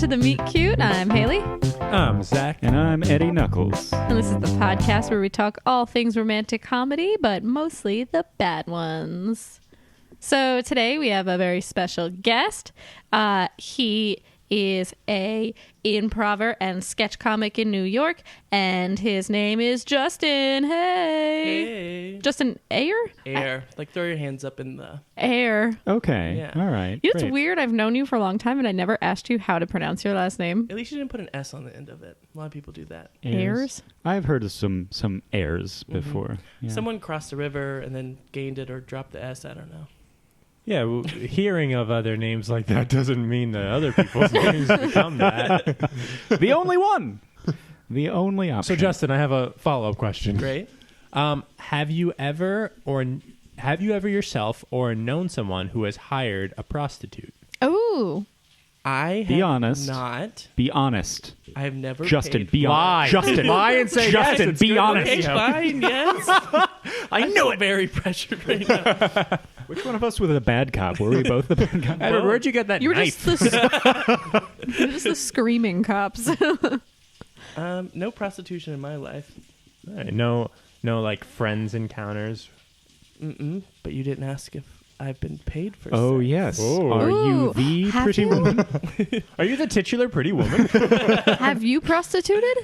to The Meet Cute. I'm Haley. I'm Zach. And I'm Eddie Knuckles. And this is the podcast where we talk all things romantic comedy, but mostly the bad ones. So today we have a very special guest. He is a improver and sketch comic in New York, and his name is Justin. Hey. Justin Ayer? Ayer. Like, throw your hands up in the... Ayer. Okay. Yeah. All right. You know, it's weird. I've known you for a long time, and I never asked you how to pronounce your last name. At least you didn't put an S on the end of it. A lot of people do that. Ayers? I've heard of some airs before. Yeah. Someone crossed the river and then gained it or dropped the S. I don't know. Yeah, well, hearing of other names like that doesn't mean that other people's names become that. The only one. The only option. So, Justin, I have a follow-up question. Great. Have you ever yourself or known someone who has hired a prostitute? Oh. I Be have honest. not. Be honest. I have never Justin, paid. be Lie. honest. Justin, Lie and say Justin, yes, be good. honest. Okay, fine, yes. I knew it. Very pressured right now. Which one of us was a bad cop? Were we both the bad cop? Edward, where'd you get that You were knife? just the screaming cops. No prostitution in my life. No, like friends encounters. But you didn't ask if I've been paid for Oh, sex. yes. Oh. Are you Ooh, the have pretty you? woman? Are you the titular pretty woman? Have you prostituted?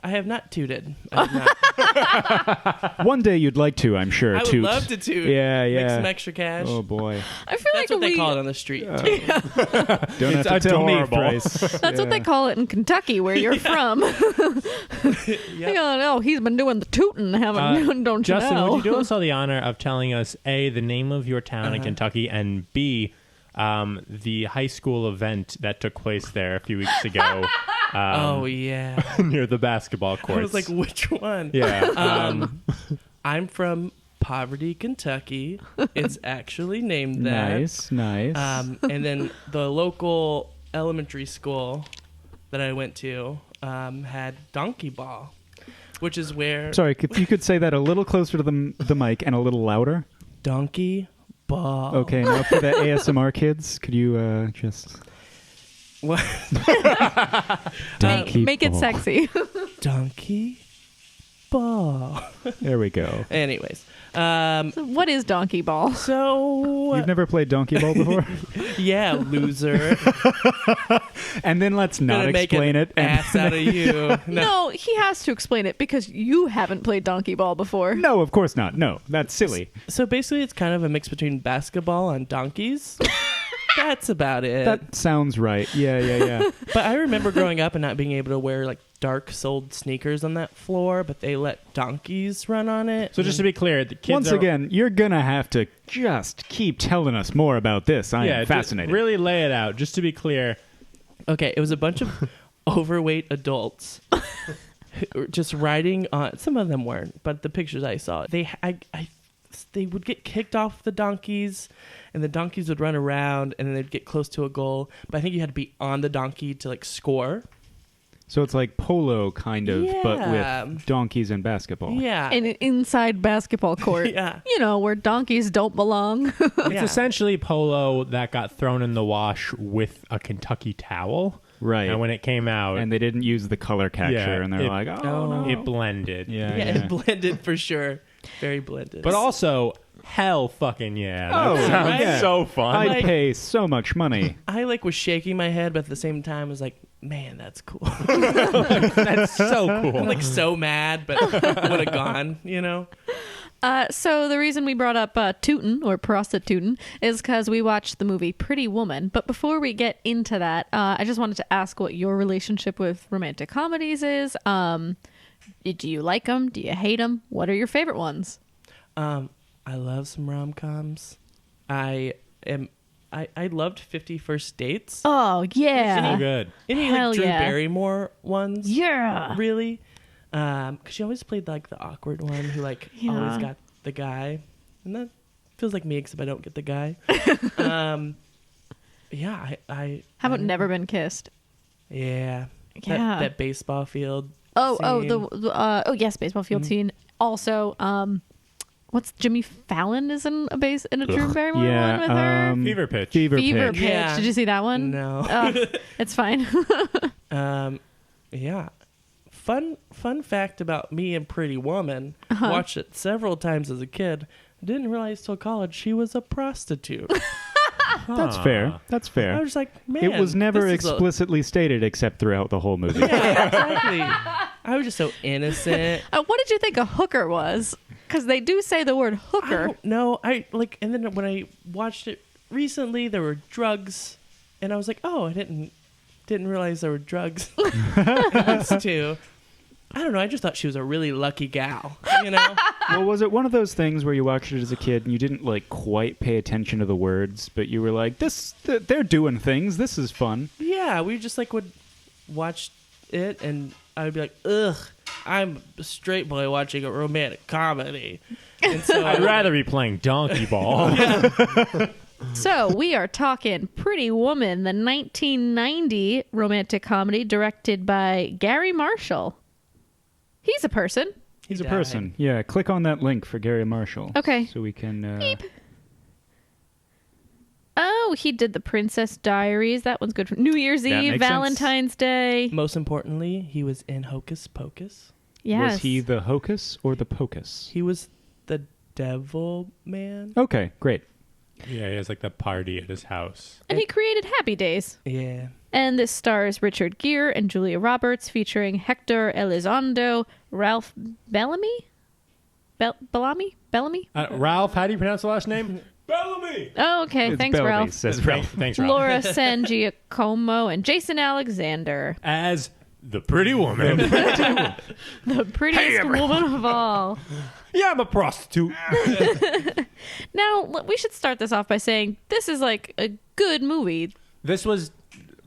I have not tooted. I have not. One day you'd like to, I'm sure. I would toot. love to toot. Yeah, Make yeah. some extra cash. Oh, boy. I feel That's like what they call it on the street. Don't It's have to tell me, adorable. Bryce. That's what they call it in Kentucky, where you're from. They go, oh, he's been doing the tootin', don't you Justin, know? would you do us all the honor of telling us, A, the name of your town in Kentucky, and B, the high school event that took place there a few weeks ago Oh, yeah. near the basketball courts? I was like, which one? Yeah. I'm from Poverty, Kentucky. It's actually named that. Nice. And then the local elementary school that I went to had Donkey Ball, which is where... Sorry, if you could say that a little closer to the mic and a little louder. Donkey Ball. Okay, now for the ASMR kids, could you just... What? Donkey Make it ball. sexy. Donkey Ball. There we go. Anyways. What is donkey ball? So... You've never played Donkey Ball before? Yeah, loser. And then let's not Gonna make explain an it. And ass out of you. No, he has to explain it because you haven't played donkey ball before. No, of course not. No, that's silly. So basically, it's kind of a mix between basketball and donkeys. That's about it. That sounds right. Yeah. But I remember growing up and not being able to wear like dark-soled sneakers on that floor, but they let donkeys run on it. So just to be clear, the kids Once again, you're going to have to just keep telling us more about this. I am fascinated. Really lay it out. Just to be clear, Okay, it was a bunch of overweight adults who were just riding on. Some of them weren't, but the pictures I saw, they would get kicked off the donkeys, and the donkeys would run around, and then they'd get close to a goal. But I think you had to be on the donkey to like score. So it's like polo kind of, but Yeah. with donkeys and basketball. Yeah, In an inside basketball court. Yeah. You know, where donkeys don't belong. it's essentially polo that got thrown in the wash with a Kentucky towel. Right. And when it came out, And they didn't use the color capture, Yeah, and they're it- like, oh, Oh. no. it blended. yeah, it blended for sure. Very blended. But also, hell fucking yeah. Oh, That sounds right? so fun. I'd like- pay so much money. I like was shaking my head, but at the same time, I was like, man, that's cool. That's so cool. I'm like so mad, but would have gone, you know? So the reason we brought up tootin' or prostitutin' is because we watched the movie Pretty Woman. But before we get into that, I just wanted to ask what your relationship with romantic comedies is. Do you like them? Do you hate them? What are your favorite ones? I love some rom-coms. I loved 50 First Dates. Oh, yeah. So good. Any hell like Drew yeah. Barrymore ones? Yeah. Really? Because she always played like the awkward one who like Yeah. always got the guy. And that feels like me except I don't get the guy. Yeah, I How about I- Never Been Kissed? Yeah. Yeah. That baseball field. Oh, scene. yes, baseball field scene. Also, what's Jimmy Fallon is in a Drew Barrymore one with her? Fever Pitch. Fever Pitch. Yeah. Did you see that one? No. Oh, it's fine. Yeah. Fun fact about me and Pretty Woman. Watched it several times as a kid. Didn't realize till college she was a prostitute. That's fair. That's I fair. was like, man, It was never this is explicitly stated except throughout the whole movie. Yeah, exactly. I was just so innocent. What did you think a hooker was? Because they do say the word I hooker. don't know. And then when I watched it recently, there were drugs, and I was like, oh, I didn't realize there were drugs in this too. I don't know. I just thought she was a really lucky gal, you know? Well, was it one of those things where you watched it as a kid and you didn't like quite pay attention to the words, but you were like, they're doing things. This is fun. Yeah, we just like would watch it, and I would be like, ugh, I'm a straight boy watching a romantic comedy. And so I'd rather be playing Donkey Ball. So we are talking Pretty Woman, the 1990 romantic comedy directed by Gary Marshall. He's a person. He's a died. person. Yeah, click on that link for Gary Marshall. Okay. So we can... Oh, he did The Princess Diaries. That one's good for New Year's That Eve, makes sense. Valentine's Day. most importantly, he was in Hocus Pocus. Yes. Was he the hocus or the pocus? He was the devil man. Okay, great. Yeah, he has like the party at his house. And he created Happy Days. Yeah. And this stars Richard Gere and Julia Roberts, featuring Hector Elizondo, Ralph Bellamy? Bellamy? Ralph, how do you pronounce the last name? Bellamy. Oh, okay. It's Thanks, Bellamy, Ralph. says Ralph. Thanks, Ralph. Laura San Giacomo and Jason Alexander. As the pretty woman. The prettiest woman of all. Yeah, I'm a prostitute. Now, we should start this off by saying this is like a good movie. This was...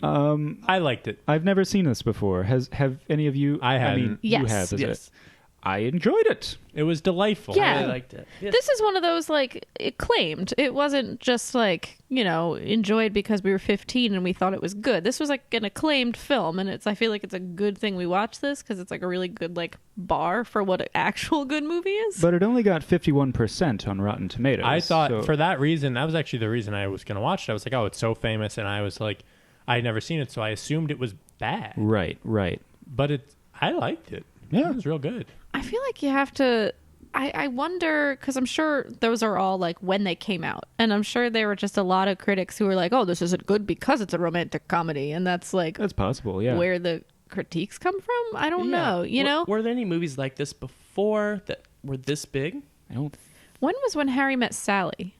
I liked it. I've never seen this before. Have any of you? I hadn't. mean, Yes. you have, is Yes. it? I enjoyed it. It was delightful. Yeah. I really liked it. Yes. This is one of those, like, acclaimed. It wasn't just, like, enjoyed because we were 15 and we thought it was good. This was, like, an acclaimed film, and I feel like it's a good thing we watch this because it's, like, a really good, like, bar for what an actual good movie is. But it only got 51% on Rotten Tomatoes. I thought so- for that reason, that was actually the reason I was going to watch it. I was like, oh, it's so famous. And I was like, I had never seen it, so I assumed it was bad. Right. But I liked it. Yeah. It was real good. I feel like you have to... I wonder, because I'm sure those are all, like, when they came out. And I'm sure there were just a lot of critics who were like, oh, this isn't good because it's a romantic comedy. And that's, like, That's possible, yeah. where the critiques come from. I don't know, you know? Were there any movies like this before that were this big? I don't... When Harry Met Sally?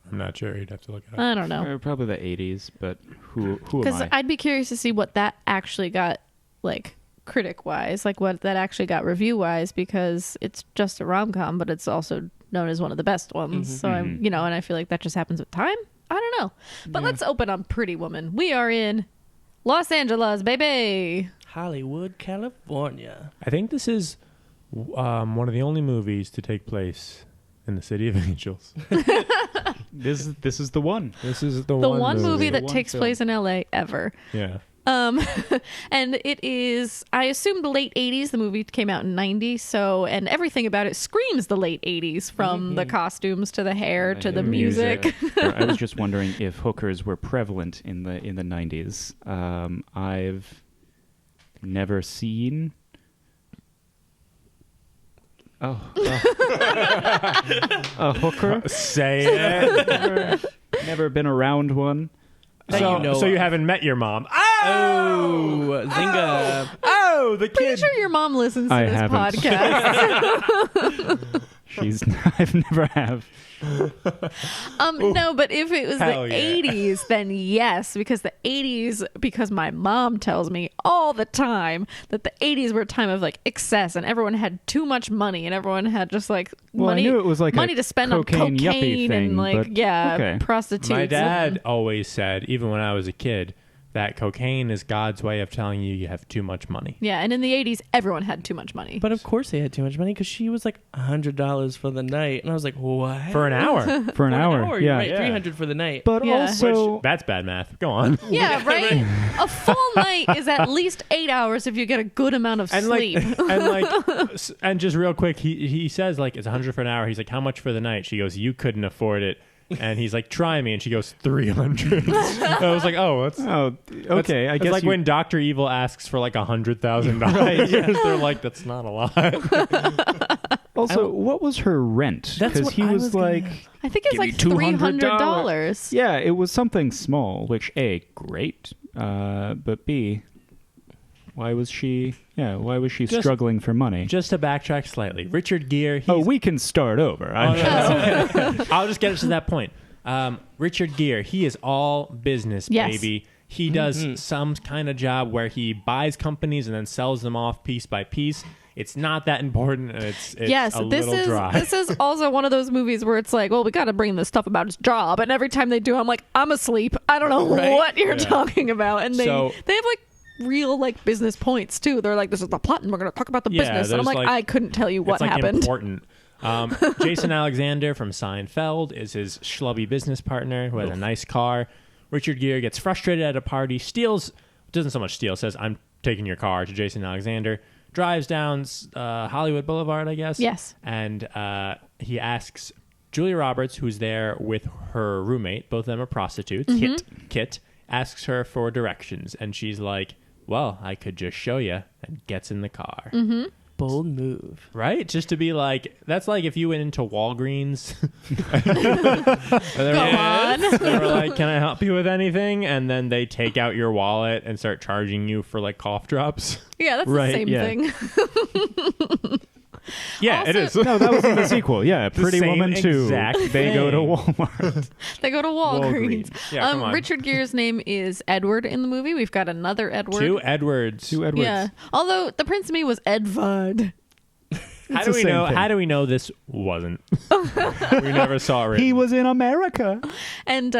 I'm not sure. You'd have to look it up. I don't know. Probably the 80s, but who am Because I? I'd be curious to see what that actually got, like, critic-wise, like what that actually got review-wise, because it's just a rom-com, but it's also known as one of the best ones. So I'm, and I feel like that just happens with time. I don't know. But let's open on Pretty Woman. We are in Los Angeles, baby. Hollywood, California. I think this is one of the only movies to take place in the City of Angels. This is the one. This is The one movie that The one takes film. place in LA ever. Yeah. And it is, I assume, the late 80s. The movie came out in 90, and everything about it screams the late 80s, from the costumes to the hair to the music. I was just wondering if hookers were prevalent in the 90s. I've never seen... a hooker. Say it. Never been around one. That you know so you of. haven't met your mom. Oh, Zynga. Oh, the Pretty kid. sure your mom listens to I this haven't. podcast. I've never have. No, but if it was the Hell yeah. 80s, then yes, because the 80s, because my mom tells me all the time that the 80s were a time of like excess, and everyone had too much money, and everyone had just like Well, money, I knew it was like money a to spend on cocaine yuppie cocaine and thing, like but okay. prostitutes. My dad always said, even when I was a kid, that cocaine is God's way of telling you have too much money. Yeah, and in the 80s, everyone had too much money. But of course they had too much money because she was like $100 for the night. And I was like, what? For an hour. For an hour. Yeah. Right, 300 for the night. But Yeah. also, Which, that's bad math. Go on. Yeah, right? A full night is at least 8 hours if you get a good amount of And sleep. and just real quick, he says like it's 100 for an hour. He's like, how much for the night? She goes, you couldn't afford it. And he's like, try me. And she goes, 300. I was like, oh, that's okay. I it's guess like when Dr. Evil asks for like $100,000. Right, yeah. They're like, that's not a lot. Also, what was her rent? That's Because what he I was was like, gonna- I think it's give me like $200. $300. yeah, it was something small. Which A, great, but B, why was she Just- struggling for money? Just to backtrack slightly, Richard Gere. We can start over. I'll just get us to that point. Richard Gere, he is all business, Yes. baby. He does some kind of job where he buys companies and then sells them off piece by piece. It's not that important, and it's Yes, a this little is dry. this is also one of those movies where it's like, well, we got to bring this stuff about his job, and every time they do, I'm like, I'm asleep. I don't know Right? what you're Yeah. talking about, and they So- have like real like business points too. They're like, this is the plot, and we're going to talk about the Yeah, business, and I'm there's, like, like- I couldn't tell you what it's like happened. important. Jason Alexander from Seinfeld is his schlubby business partner who has a nice car. Richard Gere gets frustrated at a party, doesn't so much steal, says, I'm taking your car to Jason Alexander, drives down Hollywood Boulevard, I guess. Yes. And he asks Julia Roberts, who's there with her roommate, both of them are prostitutes, Kit, asks her for directions. And she's like, well, I could just show you, and gets in the car. Bold move. Right? Just to be like, that's like if you went into Walgreens. Go on. They were like, can I help you with anything? And then they take out your wallet and start charging you for like cough drops. Yeah, that's Right, the same yeah. thing. Yeah, it Also- is. No, that was in the sequel. Yeah, Pretty same Woman 2. exact They go to thing. Walmart. They go to Walgreens. Yeah, come on. Richard Gere's name is Edward in the movie. We've got another Edward. Two Edwards. Two Edwards. Yeah. Although the prince to me was Edvard. How It's do the we same know? thing. How do we know this wasn't? We never saw it written. He was in America. And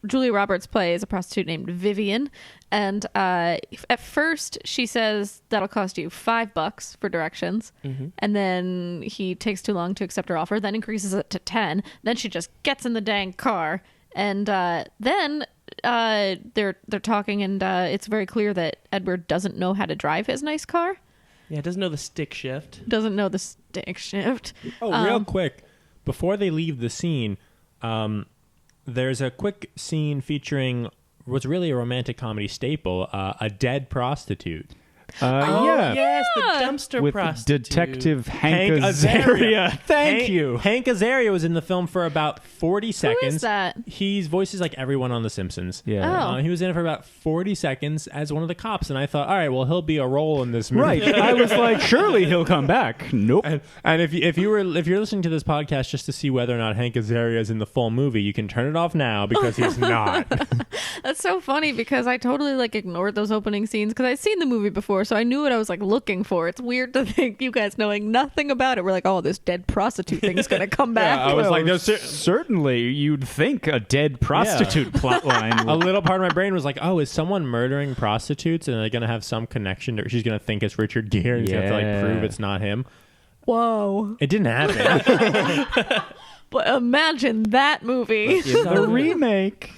Julia Roberts plays a prostitute named Vivian. And at first she says that'll cost you $5 for directions. And then he takes too long to accept her offer, then increases it to 10. Then she just gets in the dang car. And then they're talking, and it's very clear that Edward doesn't know how to drive his nice car. Yeah, it doesn't know the stick shift. Doesn't know the stick shift. Oh, real quick, before they leave the scene, there's a quick scene featuring what's really a romantic comedy staple, a dead prostitute. Yeah. Yes, the dumpster With prostitute. Detective Hank Hank Azaria. Azaria. Thank you. Hank Azaria was in the film for about 40 seconds. Who is that? He voices like everyone on The Simpsons. Yeah. Oh. He was in it for about 40 seconds as one of the cops, and I thought, all right, well, he'll be a role in this movie. Right. I was like, surely he'll come back. Nope. And if you're listening to this podcast just to see whether or not Hank Azaria is in the full movie, you can turn it off now because he's not. That's so funny because I totally like ignored those opening scenes because I'd seen the movie before, so I knew what I was like looking for. It's weird to think you guys knowing nothing about it. We're like, oh, this dead prostitute thing's gonna come back. I was Well, like, no, certainly you'd think a dead prostitute plotline. a little part of my brain was like, oh, is someone murdering prostitutes and they're going to have some connection to, she's going to think it's Richard Gere and she's going to have to like prove it's not him. Whoa! It didn't happen. But imagine that movie. the remake.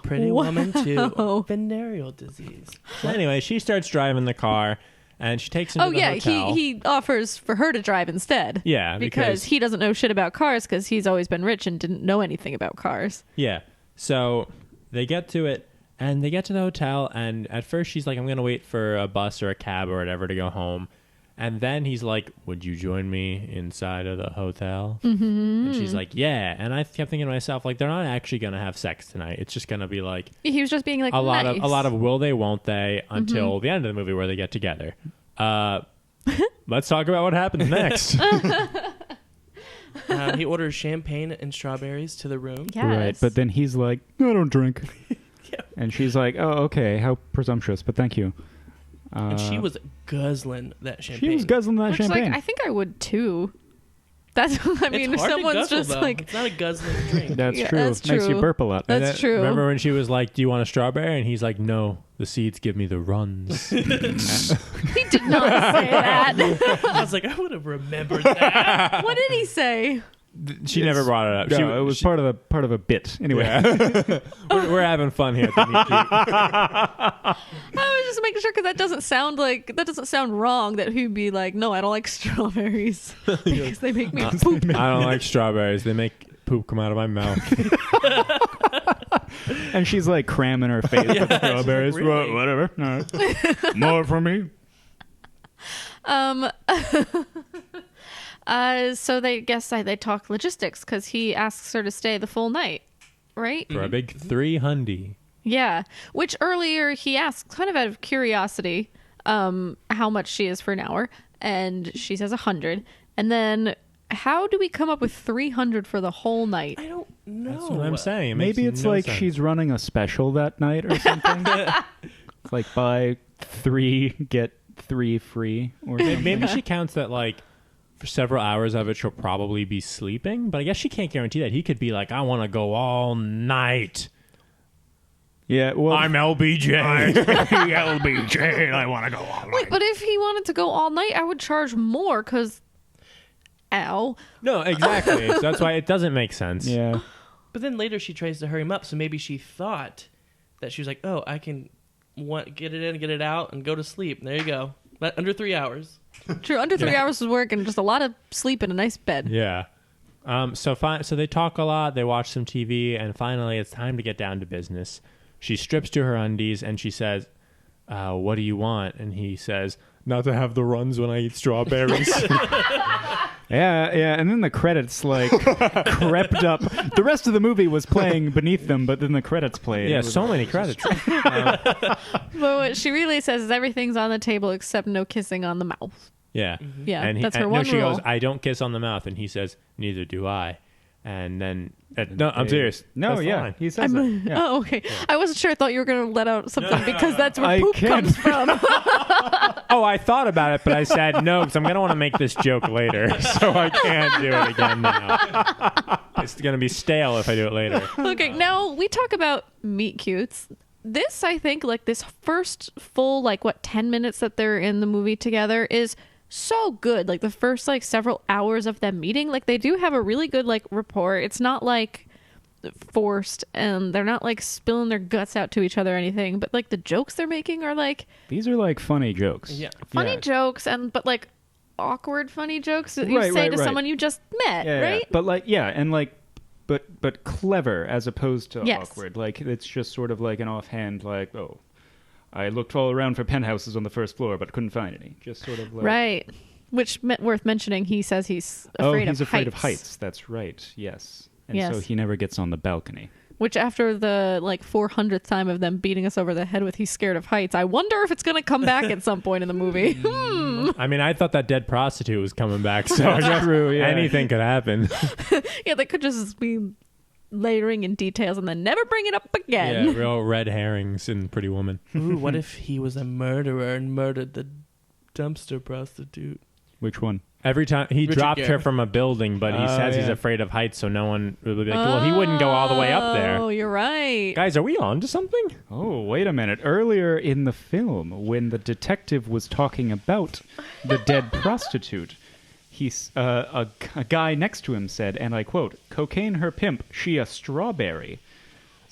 Pretty Wow. Woman 2. Venereal disease. So anyway, she starts driving the car and she takes him to Oh the yeah, hotel. he offers for her to drive instead. Yeah, because he doesn't know shit about cars because he's always been rich and didn't know anything about cars. Yeah. So they get to it and they get to the hotel and at first she's like, I'm going to wait for a bus or a cab or whatever to go home. And then he's like, would you join me inside of the hotel? Mm-hmm. And she's like, yeah. And I kept thinking to myself, like, they're not actually going to have sex tonight. It's just going to be like He was just being like a lot nice. of will they, won't they until the end of the movie where they get together. Let's talk about what happens next. He orders champagne and strawberries to the room. Yes. Right. But then he's like, I don't drink. And she's like, oh, okay. How presumptuous, but thank you. And she was guzzling that champagne. She was guzzling that Which, champagne. like, I think I would too. That's I mean, if it's hard to someone's guzzle, just though. like, it's not a guzzling drink. That's Yeah, true. that's Makes you true. burp a lot. And That's then, true. Remember when she was like, "Do you want a strawberry?" And he's like, "No, the seeds give me the runs." he did not say that. I was like, I would have remembered that. What did he say? She never brought it up. No, it was part of a bit. Anyway, Yeah. we're having fun here at the Meet Cute. I was just making sure because that doesn't sound wrong. That he'd be like, "No, I don't like strawberries because they make me poop." I don't like strawberries. They make poop come out of my mouth. and she's like cramming her face with strawberries. like, really? Whatever. No. More for me. So they talk logistics because he asks her to stay the full night, right? For a big 300. Yeah. Which earlier he asked, kind of out of curiosity, how much she is for an hour, and she says 100. And then, how do we come up with 300 for the whole night? I don't know. That's what I'm saying. It Maybe makes it's no like sense. she's running a special that night or something. It's like buy 3 get 3 free or something. Maybe she counts that like for several hours of it she'll probably be sleeping, but I guess she can't guarantee that. He could be like, "I want to go all night. Yeah, well, I'm LBJ." LBJ. I want to go all Wait, but if he wanted to go all night, I would charge more because, ow. No, exactly. So that's why it doesn't make sense. Yeah. But then later she tries to hurry him up, so maybe she thought that she was like, "Oh, I can get it in, get it out, and go to sleep." And there you go. But under 3 hours. True, under 3 hours of work and just a lot of sleep in a nice bed. Yeah. So they talk a lot. They watch some TV, and finally, it's time to get down to business. She strips to her undies, and she says, "What do you want?" And he says, "Not to have the runs when I eat strawberries." Yeah, and then the credits like crept up. The rest of the movie was playing beneath them, but then the credits played. Yeah, It was so many credits. But what she really says is everything's on the table except no kissing on the mouth. Yeah. Yeah, And that's her no, one she rule. goes, "I don't kiss on the mouth," and he says, "Neither do I." And then, no, I'm serious. No, That's the yeah, line. he says that. Yeah. Oh, okay. I wasn't sure. I thought you were going to let out something because that's where I poop can't. comes from. Oh, I thought about it, but I said no because I'm going to want to make this joke later, so I can't do it again now. It's going to be stale if I do it later. Okay, now we talk about meet cutes. This, I think, like this first full, 10 minutes that they're in the movie together is so good. Like the first several hours of them meeting, they do have a really good rapport. It's not forced and they're not spilling their guts out to each other or anything, but the jokes they're making are These are funny jokes. Yeah. funny Yeah. jokes but awkward funny jokes that you Right, say right, to right. someone you just met, Yeah, right? yeah. But clever as opposed to Yes. awkward. It's just sort of an offhand oh, I looked all around for penthouses on the first floor but couldn't find any. Just sort of Right. Which worth mentioning, he says he's afraid oh, of he's afraid of heights. heights. That's right. Yes. And Yes. so he never gets on the balcony. Which after the 400th time of them beating us over the head with he's scared of heights, I wonder if it's going to come back at some point in the movie. I mean, I thought that dead prostitute was coming back, so I guess True, yeah. anything could happen. Yeah, they could just be layering in details and then never bring it up again. Yeah, real red herrings in Pretty Woman. Ooh, what if he was a murderer and murdered the dumpster prostitute? Which one? Every time he Richard dropped her Gere. from a building, but he Oh, says he's yeah. afraid of heights, so no one will be like, well, he wouldn't go all the way up there. Oh, you're right. Guys, are we on to something? Oh, wait a minute. Earlier in the film, when the detective was talking about the dead prostitute, a guy next to him said, and I quote, "Cocaine her pimp, she a strawberry."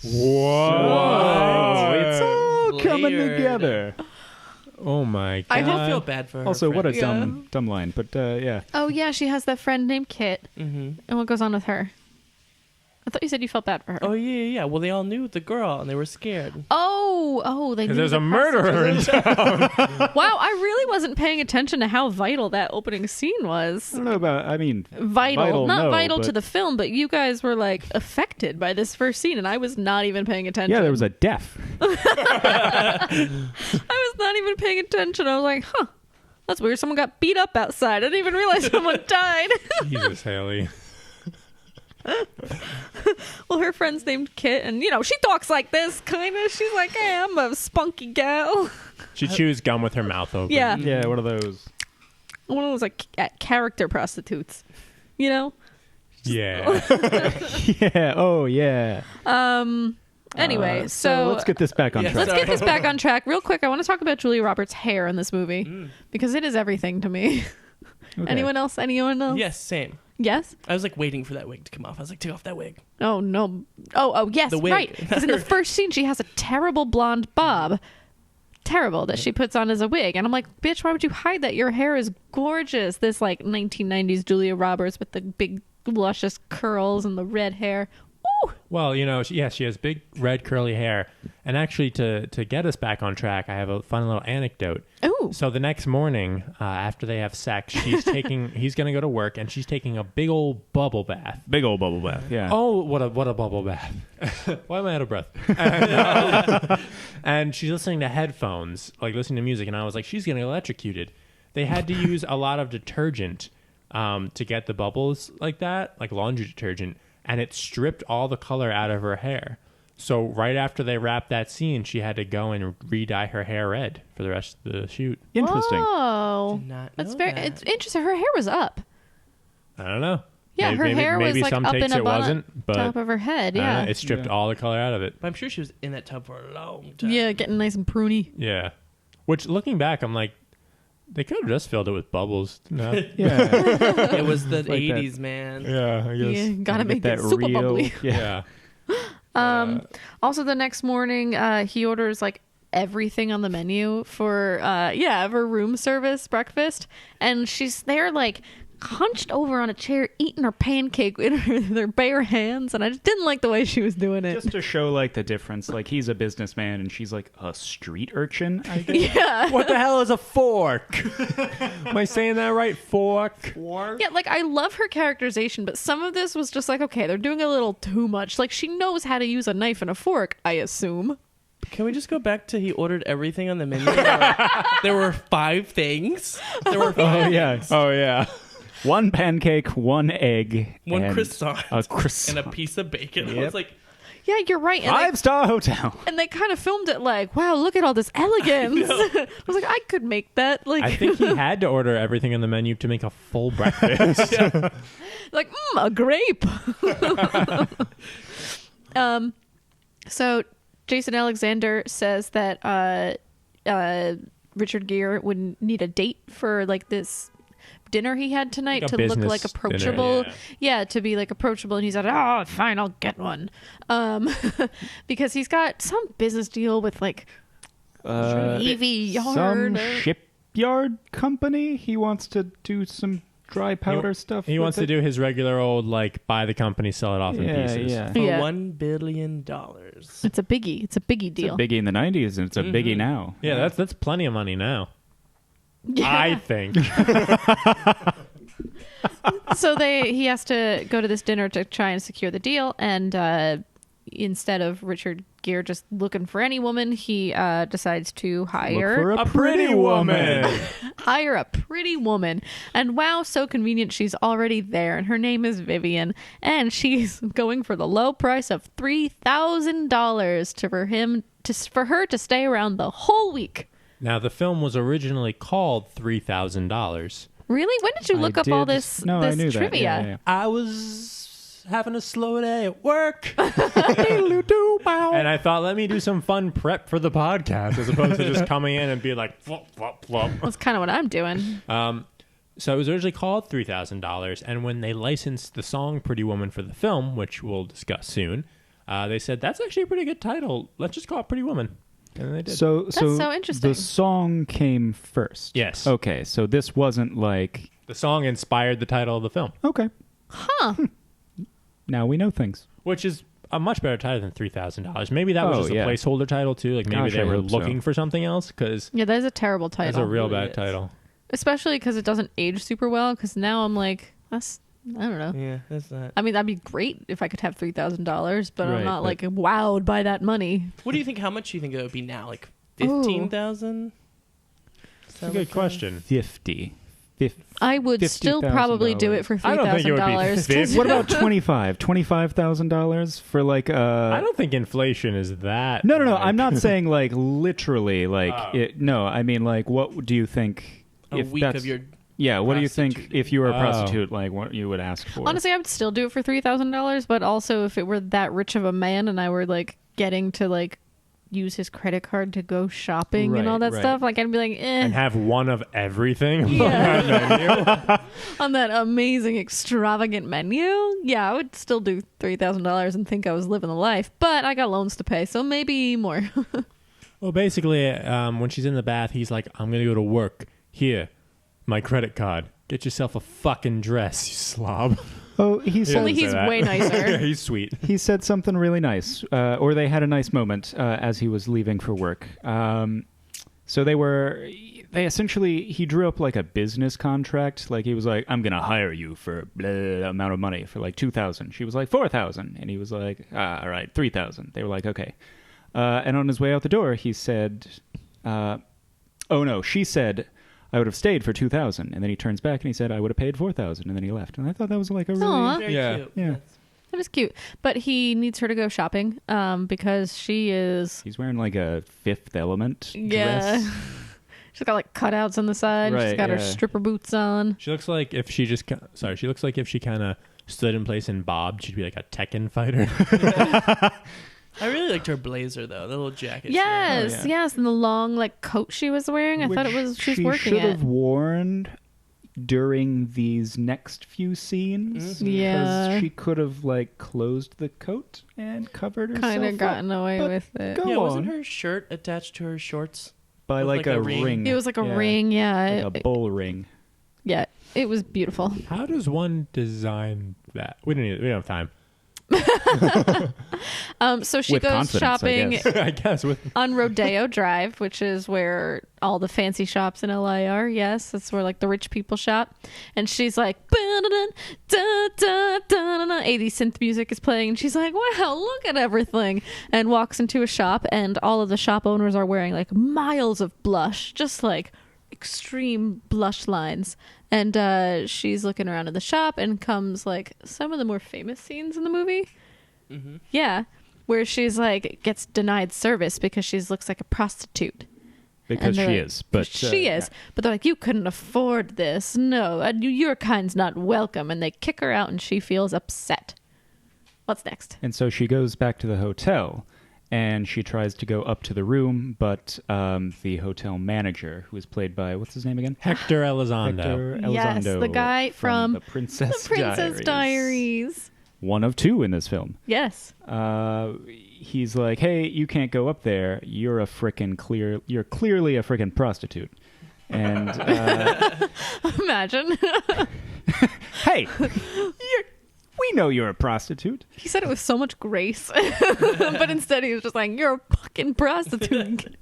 Whoa. It's all coming Layered. together. Oh my god. I don't feel bad for her. Also, what a friend. dumb line, but yeah. Oh, yeah, she has that friend named Kit. Mhm. And what goes on with her? I thought you said you felt bad for her. Oh yeah. Well, they all knew the girl and they were scared. They knew Because there's the a murderer in town. Wow, I really wasn't paying attention to how vital that opening scene was. I don't know about, I mean, Vital, not no, vital but- to the film, but you guys were affected by this first scene, and I was not even paying attention. Yeah, there was a death. I was not even paying attention. I was like, huh, that's weird. Someone got beat up outside. I didn't even realize someone died. Jesus, Haley. Well, her friend's named Kit, and she talks like this, kind of. She's like, hey, I'm a spunky gal. She chews gum with her mouth open. Yeah, Yeah, one of those. one of those character prostitutes. you know? Yeah. Yeah. Oh, yeah. Anyway, So let's get this back on Yeah. track. let's get this back on track real quick. I want to talk about Julia Roberts' hair in this movie because it is everything to me. Okay. Anyone else? Yes, same. Yes? I was like waiting for that wig to come off. I was like, take off that wig. Oh, no. Oh, yes, The wig. right. Because in the first scene, she has a terrible blonde bob. Terrible that she puts on as a wig. And I'm like, bitch, why would you hide that? Your hair is gorgeous. This like 1990s Julia Roberts with the big luscious curls and the red hair. Woo! Well, she has big red curly hair. And actually, to get us back on track, I have a fun little anecdote. Ooh. So the next morning, after they have sex, he's going to go to work, and she's taking a big old bubble bath. Big old bubble bath. Yeah. Oh, what a bubble bath. Why am I out of breath? And she's listening to headphones, like listening to music, and I was like, she's getting electrocuted. They had to use a lot of detergent to get the bubbles like that, like laundry detergent, and it stripped all the color out of her hair. So right after they wrapped that scene, she had to go and re-dye her hair red for the rest of the shoot. Interesting. Oh. Did not That's know very that. it's interesting. Her hair was up. I don't know. Yeah, her hair was maybe like some up takes in a it bun wasn't, but top of her head. Yeah. it stripped all the color out of it. But I'm sure she was in that tub for a long time. Yeah, getting nice and pruny. Yeah. Which, looking back, I'm like, they could have just filled it with bubbles. No. Yeah. It was the Like that. 80s, man. Yeah, I guess. Yeah, gotta make Get that super real. bubbly. Yeah. Also, the next morning, he orders like everything on the menu for room service breakfast, and she's there like hunched over on a chair eating her pancake with her bare hands, and I just didn't like the way she was doing it. Just to show like the difference, like he's a businessman and she's like a street urchin, I guess. Yeah. What the hell is a fork? Am I saying that right? Fork? Yeah, like I love her characterization, but some of this was just like, okay, they're doing a little too much. Like she knows how to use a knife and a fork, I assume. Can we just go back to he ordered everything on the menu? There were 5 things. There were 5 Oh yeah. Oh yeah. One pancake, one egg, one and croissant, a croissant, and a piece of bacon. I Yep. was like, Yeah, you're right. And 5-star hotel. they kind of filmed it like, wow, look at all this elegance. I was like, I could make that. Like, I think he had to order everything on the menu to make a full breakfast. like a grape. So Jason Alexander says that Richard Gere would need a date for like this dinner he had tonight Like a to look business like dinner, approachable. yeah. To be like approachable, and he said, "Oh, fine, I'll get one," because he's got some business deal with like Navy Some Yard. shipyard company. He wants to do some dry powder stuff. He with wants to it. do his regular old, like, buy the company, sell it off in Yeah, pieces. yeah. for Yeah. $1 billion. It's a biggie. It's a biggie It's a deal. biggie in the 90s, and it's a biggie now. Yeah, that's plenty of money now. Yeah. I think. So he has to go to this dinner to try and secure the deal, and instead of Richard Gere just looking for any woman, he decides to hire Look for a pretty woman. hire a pretty woman. And wow, so convenient, she's already there, and her name is Vivian, and she's going for the low price of $3,000 for her to stay around the whole week. Now, the film was originally called $3,000. Really? When did you look up all this No, this I knew trivia? that. Yeah, yeah. I was having a slow day at work. And I thought, let me do some fun prep for the podcast as opposed to just coming in and be like, flop, flop, flop. That's kind of what I'm doing. So it was originally called $3,000. And when they licensed the song Pretty Woman for the film, which we'll discuss soon, they said, that's actually a pretty good title. Let's just call it Pretty Woman. And they did. So so interesting. The song came first. Yes. Okay, so this wasn't like The song inspired the title of the film, okay. Huh. Now we know things. which is a much better title than $3,000. Maybe that was Oh, just yeah. a placeholder title, too. Like, maybe Gosh, they I were hope so. looking for something else, because Yeah, that is a terrible title. that's a real really bad is. title. Especially because it doesn't age super well. Because now I'm like, I don't know. Yeah, that's not. I mean, that'd be great if I could have $3,000, but I'm Right, not but- like wowed by that money. What do you think? How much do you think it would be now? Like 15,000? That's a good question. 50. I would still probably do it for I don't think it would be $3,000. 50. What about $25,000 for like I don't think inflation is that. No. like- I'm not saying like literally like Oh. it. No, I mean like what do you think A if week that's, of your Yeah, what do you think Prostituting. if you were a Oh. prostitute, like what you would ask for? Honestly, I would still do it for $3,000, but also if it were that rich of a man and I were like getting to like use his credit card to go shopping and all Right, that right. stuff, like I'd be like, And have one of everything. Yeah. on that amazing, extravagant menu. Yeah, I would still do $3,000 and think I was living the life, but I got loans to pay, so maybe more. Well, basically, when she's in the bath, he's like, I'm going to go to work. Here, my credit card. Get yourself a fucking dress, you slob. Oh, he said Only Say he's that. way nicer. He's sweet. he said something really nice, or they had a nice moment as he was leaving for work. So they essentially, he drew up like a business contract. Like he was like, I'm going to hire you for blah, amount of money for like $2,000. She was like $4,000. And he was like, all right, $3,000. They were like, okay. And on his way out the door, he said, oh no, she said, I would have stayed for $2,000. And then he turns back and he said, I would have paid $4,000. And then he left. And I thought that was like a really... Aw. Very Yeah. cute. Yeah. That is cute. But he needs her to go shopping because she is... He's wearing like a Fifth Element Yeah. dress. She's got like cutouts on the side. She's Right, got her yeah. stripper boots on. She looks like if she just... She looks like if she kind of stood in place and bobbed, she'd be like a Tekken fighter. I really liked her blazer though, the little jacket. she Yes, Oh, yeah. yes. And the long like coat she was wearing. I thought it Which was she's she working should it. have worn during these next few scenes. Mhm. Yeah. Because she could have like closed the coat and covered herself Kind of up gotten away but with it. go Yeah, wasn't on. her shirt attached to her shorts? by with, like, a ring. It was like a Yeah. ring, yeah. Like a bull ring. Yeah, it was beautiful. How does one design that? We don't have time. So she With goes confidence, I shopping guess. I guess with on Rodeo Drive, which is where all the fancy shops in LA are. Yes, that's where like the rich people shop. And she's like, 80 synth music is playing, and she's like, wow, look at everything, and walks into a shop, and all of the shop owners are wearing like miles of blush, just like extreme blush lines. And she's looking around in the shop, and comes like some of the more famous scenes in the movie. Mm-hmm. Yeah, where she's like gets denied service because she looks like a prostitute. Because And she they're- is. But she is. But they're like, you couldn't afford this. No, your kind's not welcome. And they kick her out, and she feels upset. What's next? And so she goes back to the hotel, and she tries to go up to the room, but the hotel manager, who is played by, what's his name again? Hector Elizondo. Hector Yes, Elizondo the guy from The Princess, The Princess Diaries. One of two in this film. Yes. He's like, hey, you can't go up there. You're clearly a frickin' prostitute. And, Imagine. hey, we know you're a prostitute. He said it with so much grace. But instead he was just like, you're a fucking prostitute.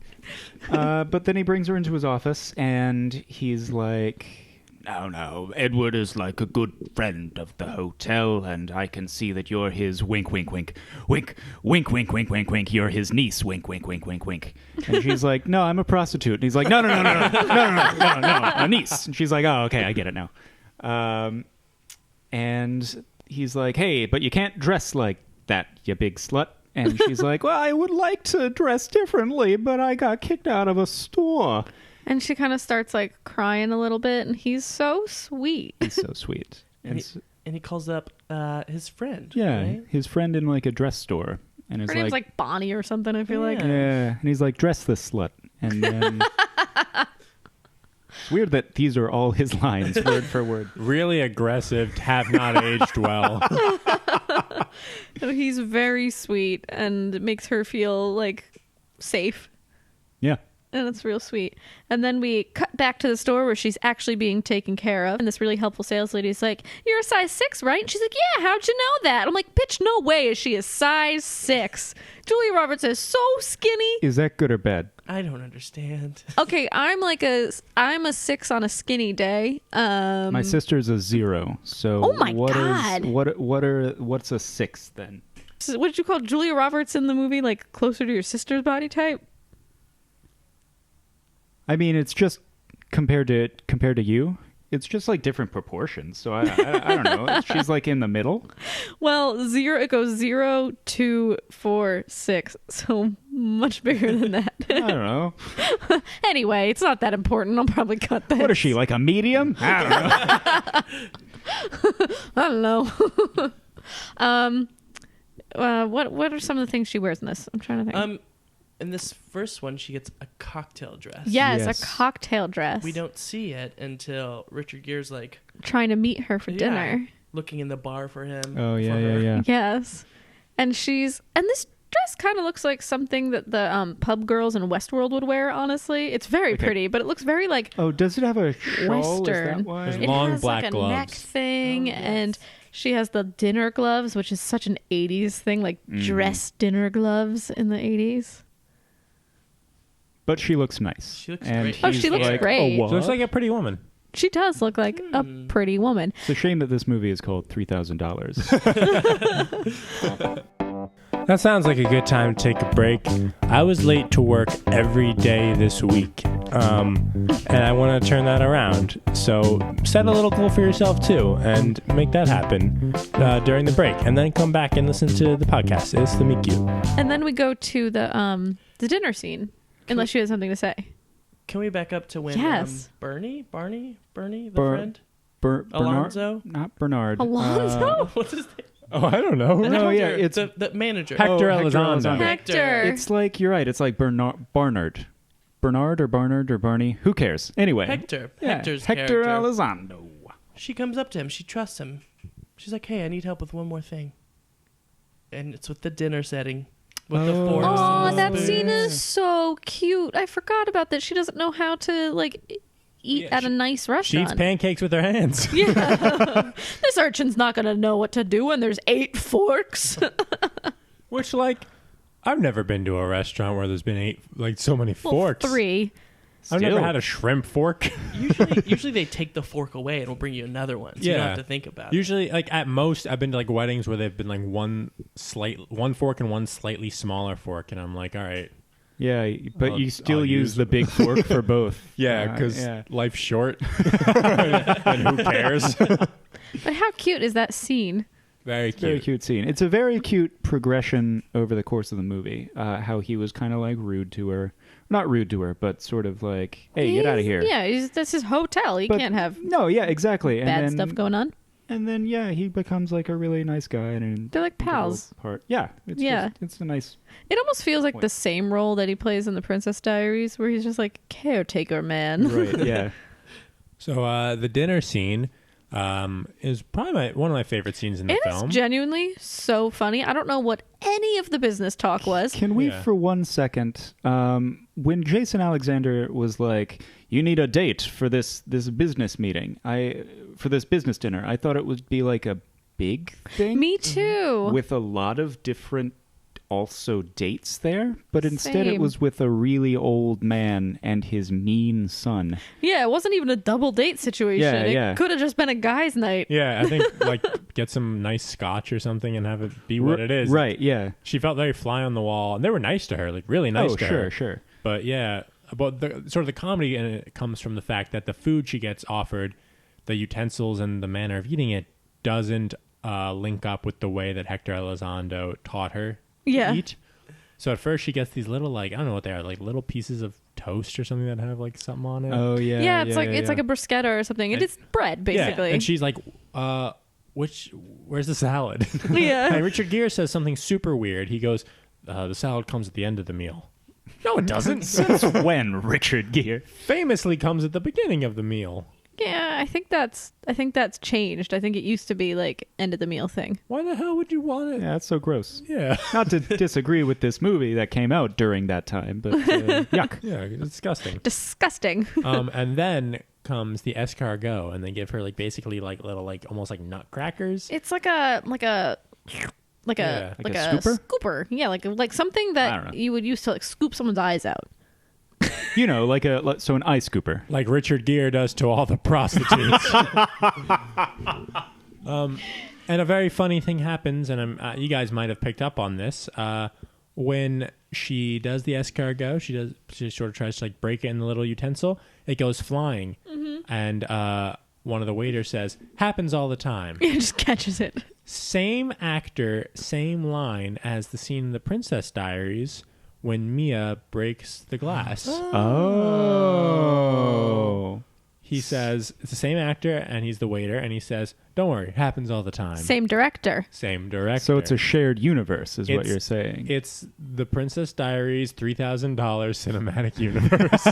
But then he brings her into his office, and he's like, no, Edward is like a good friend of the hotel, and I can see that you're his wink, wink, wink, wink, wink, wink, wink, wink, wink. You're his niece, wink, wink, wink, wink, wink. And she's like, no, I'm a prostitute. And he's like, no, a niece. And she's like, oh, okay, I get it now. And he's like, hey, but you can't dress like that, you big slut. And she's like, well, I would like to dress differently, but I got kicked out of a store. And she kind of starts like crying a little bit, and he's so sweet. He's so sweet. And he calls up his friend. Yeah, right? his friend in like a dress store. And Her is name's like Bonnie or something, I feel like. Yeah. yeah, and he's like, dress this slut. And then it's weird that these are all his lines, word for word. Really aggressive, have not aged well. So he's very sweet and makes her feel like safe. Yeah. And it's real sweet. And then we cut back to the store where she's actually being taken care of. And this really helpful sales lady's like, you're a size 6, right? And she's like, yeah, how'd you know that? I'm like, bitch, no way is she a size 6. Julia Roberts is so skinny. Is that good or bad? I don't understand. Okay, I'm a 6 on a skinny day. My sister's a 0. So Oh my what is- God. what's a 6 then? What did you call Julia Roberts in the movie? Like closer to your sister's body type? I mean, it's just compared to you. It's just like different proportions. So I don't know. She's like in the middle. Well, it goes 0, 2, 4, 6. So much bigger than that. I don't know. Anyway, it's not that important. I'll probably cut that. What is she, like a medium? I don't know. I don't know. What are some of the things she wears in this? I'm trying to think. In this first one, she gets a cocktail dress. Yes, Yes. a cocktail dress. We don't see it until Richard Gere's like trying to meet her for dinner. looking in the bar for him. Oh, yeah, for yeah, her. yeah. Yes, and this dress kind of looks like something that the pub girls in Westworld would wear. Honestly, it's very pretty, but it looks very like Oh, does it have a shawl? Western. Is that why? There's it long has black like a gloves. neck thing, Oh, yes. and she has the dinner gloves, which is such an 80s thing, like dress dinner gloves in the 80s. But she looks nice. She looks and great. Oh, he's she looks like, great. Oh, what? She looks like a pretty woman. She does look like a pretty woman. It's a shame that this movie is called $3,000. That sounds like a good time to take a break. I was late to work every day this week, and I want to turn that around. So set a little goal for yourself too, and make that happen during the break, and then come back and listen to the podcast. It's the Meet Cute. And then we go to the dinner scene, unless you had something to say. Can we back up to when Yes. Barney, the Ber- friend? Bernard? Alonzo? Not Bernard. Alonzo? What's his name? Oh, I don't know. No, yeah, Hector, it's the manager. Hector Hector Elizondo. Elizondo. Hector. It's like, you're right. It's like Barnard. Bernard or Barnard or Barney. Who cares? Anyway. Hector. Yeah, Hector's Hector character. Elizondo. She comes up to him. She trusts him. She's like, hey, I need help with one more thing. And it's with the dinner setting. With the forks Oh, and the that spoons. scene is so cute. I forgot about that. She doesn't know how to eat at a nice She eats restaurant. pancakes with her hands. Yeah. This urchin's not going to know what to do when there's 8 forks. Which, I've never been to a restaurant where there's been so many Well, forks. 3. I've never Still. had a shrimp fork. Usually they take the fork away and will bring you another one. So you don't have to think about it. Usually, at most, I've been to weddings where they've been one fork and one slightly smaller fork, and I'm like, all right. Yeah, but I'll you still use use the big fork for both. Yeah, because yeah. life's short. And who cares? But how cute is that scene? Very cute. Very cute scene. It's a very cute progression over the course of the movie. How he was kind of rude to her. Not rude to her, but sort of like, hey, get out of here. Yeah, that's his hotel. He But- can't have No, yeah, exactly. bad and then, stuff going on. And then, yeah, he becomes a really nice guy. And They're like pals. Part. Yeah. It's a nice... It almost feels like Point. the same role that he plays in The Princess Diaries, where he's just like caretaker man. Right, yeah. So the dinner scene is probably one of my favorite scenes in the It is film. genuinely so funny. I don't know what any of the business talk was. Can we, Yeah. for 1 second, when Jason Alexander was like, you need a date for this business meeting, for this business dinner, I thought it would be like a big thing. Me too. With a lot of different also dates there, but instead it Same. was with a really old man and his mean son. Yeah, it wasn't even a double date situation. Yeah, yeah. It could have just been a guy's night. Yeah, I think get some nice scotch or something and have it be what it is. Right, yeah. She felt very fly on the wall, and they were nice to her, really nice Oh, to sure, her. sure. But yeah, but the comedy in it comes from the fact that the food she gets offered, the utensils and the manner of eating it, doesn't link up with the way that Hector Elizondo taught her Yeah. to eat. So at first she gets these little I don't know what they are, little pieces of toast or something that have something on it. Oh, yeah. Yeah, it's like a bruschetta or something. It is bread, basically. Yeah, and she's like, where's the salad? Yeah. And Richard Gere says something super weird. He goes, the salad comes at the end of the meal. No, it doesn't. Since when, Richard Gere? Famously comes at the beginning of the meal. Yeah, I think that's changed. I think it used to be end of the meal thing. Why the hell would you want it? Yeah, that's so gross. Yeah. Not to disagree with this movie that came out during that time, but yuck. Yeah, it's disgusting. Disgusting. And then comes the escargot, and they give her basically little almost like nutcrackers. It's like a Yeah. Like a scooper? scooper. Yeah, like something I don't that know. you would use to scoop someone's eyes out. You know, so an eye scooper. Like Richard Gere does to all the prostitutes. And a very funny thing happens, and you guys might have picked up on this. When she does the escargot, she sort of tries to break it in the little utensil. It goes flying, and one of the waiters says, happens all the time. He just catches it. Same actor, same line as the scene in The Princess Diaries when Mia breaks the glass. Oh. He says, it's the same actor, and he's the waiter, and he says, don't worry, it happens all the time. Same director. Same director. So it's a shared universe, is what you're saying. It's the Princess Diaries $3,000 cinematic universe.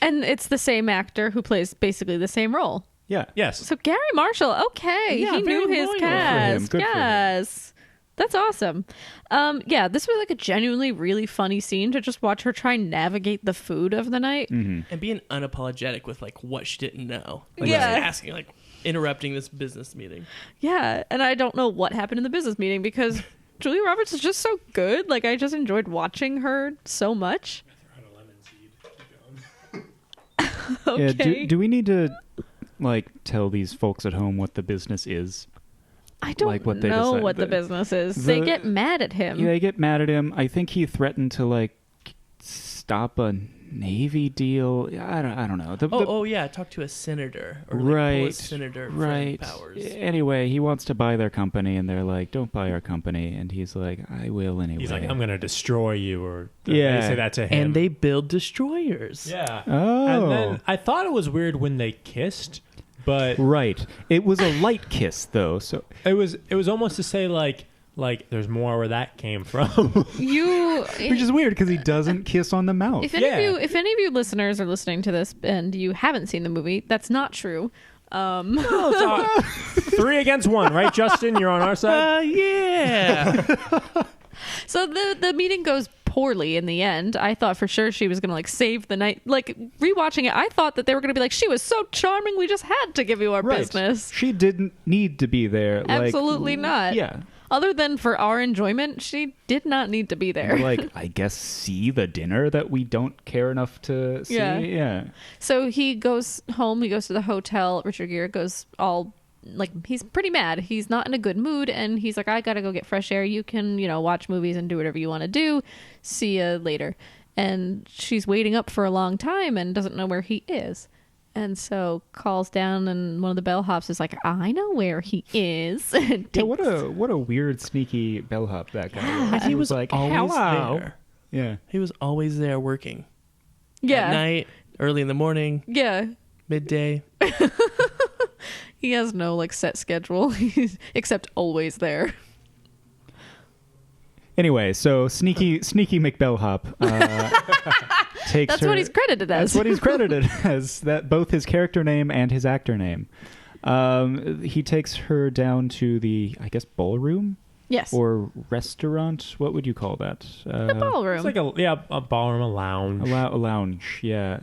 And it's the same actor who plays basically the same role. Yeah. Yes. So Gary Marshall, okay, Yeah, he knew very his loyal. cast. Good for him. Yes. That's awesome. Yeah, this was like a genuinely really funny scene to just watch her try and navigate the food of the night. And being unapologetic with like what she didn't know. Like, Yeah. just asking, like interrupting this business meeting. Yeah, and I don't know what happened in the business meeting because Julia Roberts is just so good. Like, I just enjoyed watching her so much. Okay. Yeah, do we need to like tell these folks at home what the business is? I don't like what they know decide- what the business is. They the- get mad at him. Yeah, they get mad at him. I think he threatened to like stop a Navy deal. I don't know. Oh yeah, talk to a senator or like, pull a Right, senator for right. powers. Anyway, he wants to buy their company, and they're like, "Don't buy our company." And he's like, "I will anyway." He's like, I'm going to destroy you, or Yeah. they say that to him. And they build destroyers. Yeah. Oh. And then I thought it was weird when they kissed, but Right. It was a light kiss, though. So it was almost to say like there's more where that came from. which is weird because he doesn't kiss on the mouth. If any Yeah. of you listeners are listening to this and you haven't seen the movie, that's not true. It's all 3 against 1, right, Justin? You're on our side. Yeah. So the meeting goes poorly in the end. I thought for sure she was going to like save the night. Like rewatching it, I thought that they were going to be like, she was so charming, we just had to give you our Right. business. She didn't need to be there. Absolutely not. Yeah. Other than for our enjoyment, she did not need to be there. Like, I guess see the dinner that we don't care enough to see. Yeah. Yeah. So he goes home, he goes to the hotel. Richard Gere goes all like, he's pretty mad. He's not in a good mood, and he's like, I gotta go get fresh air. You can, watch movies and do whatever you want to do. See you later. And she's waiting up for a long time and doesn't know where he is. And so calls down, and one of the bellhops is like, I know where he is. And Yeah, takes- what a weird sneaky bellhop that guy was. And he was like, always hello. there. Yeah. He was always there working. Yeah. At night, early in the morning, Yeah. midday. He has no like set schedule. He's except always there. Anyway, so sneaky McBellhop takes That's her. what he's credited as. That's what he's credited as. That both his character name and his actor name. He takes her down to the, I guess, ballroom Yes. or restaurant. What would you call that? The ballroom. It's like a ballroom, a lounge. A lounge, yeah.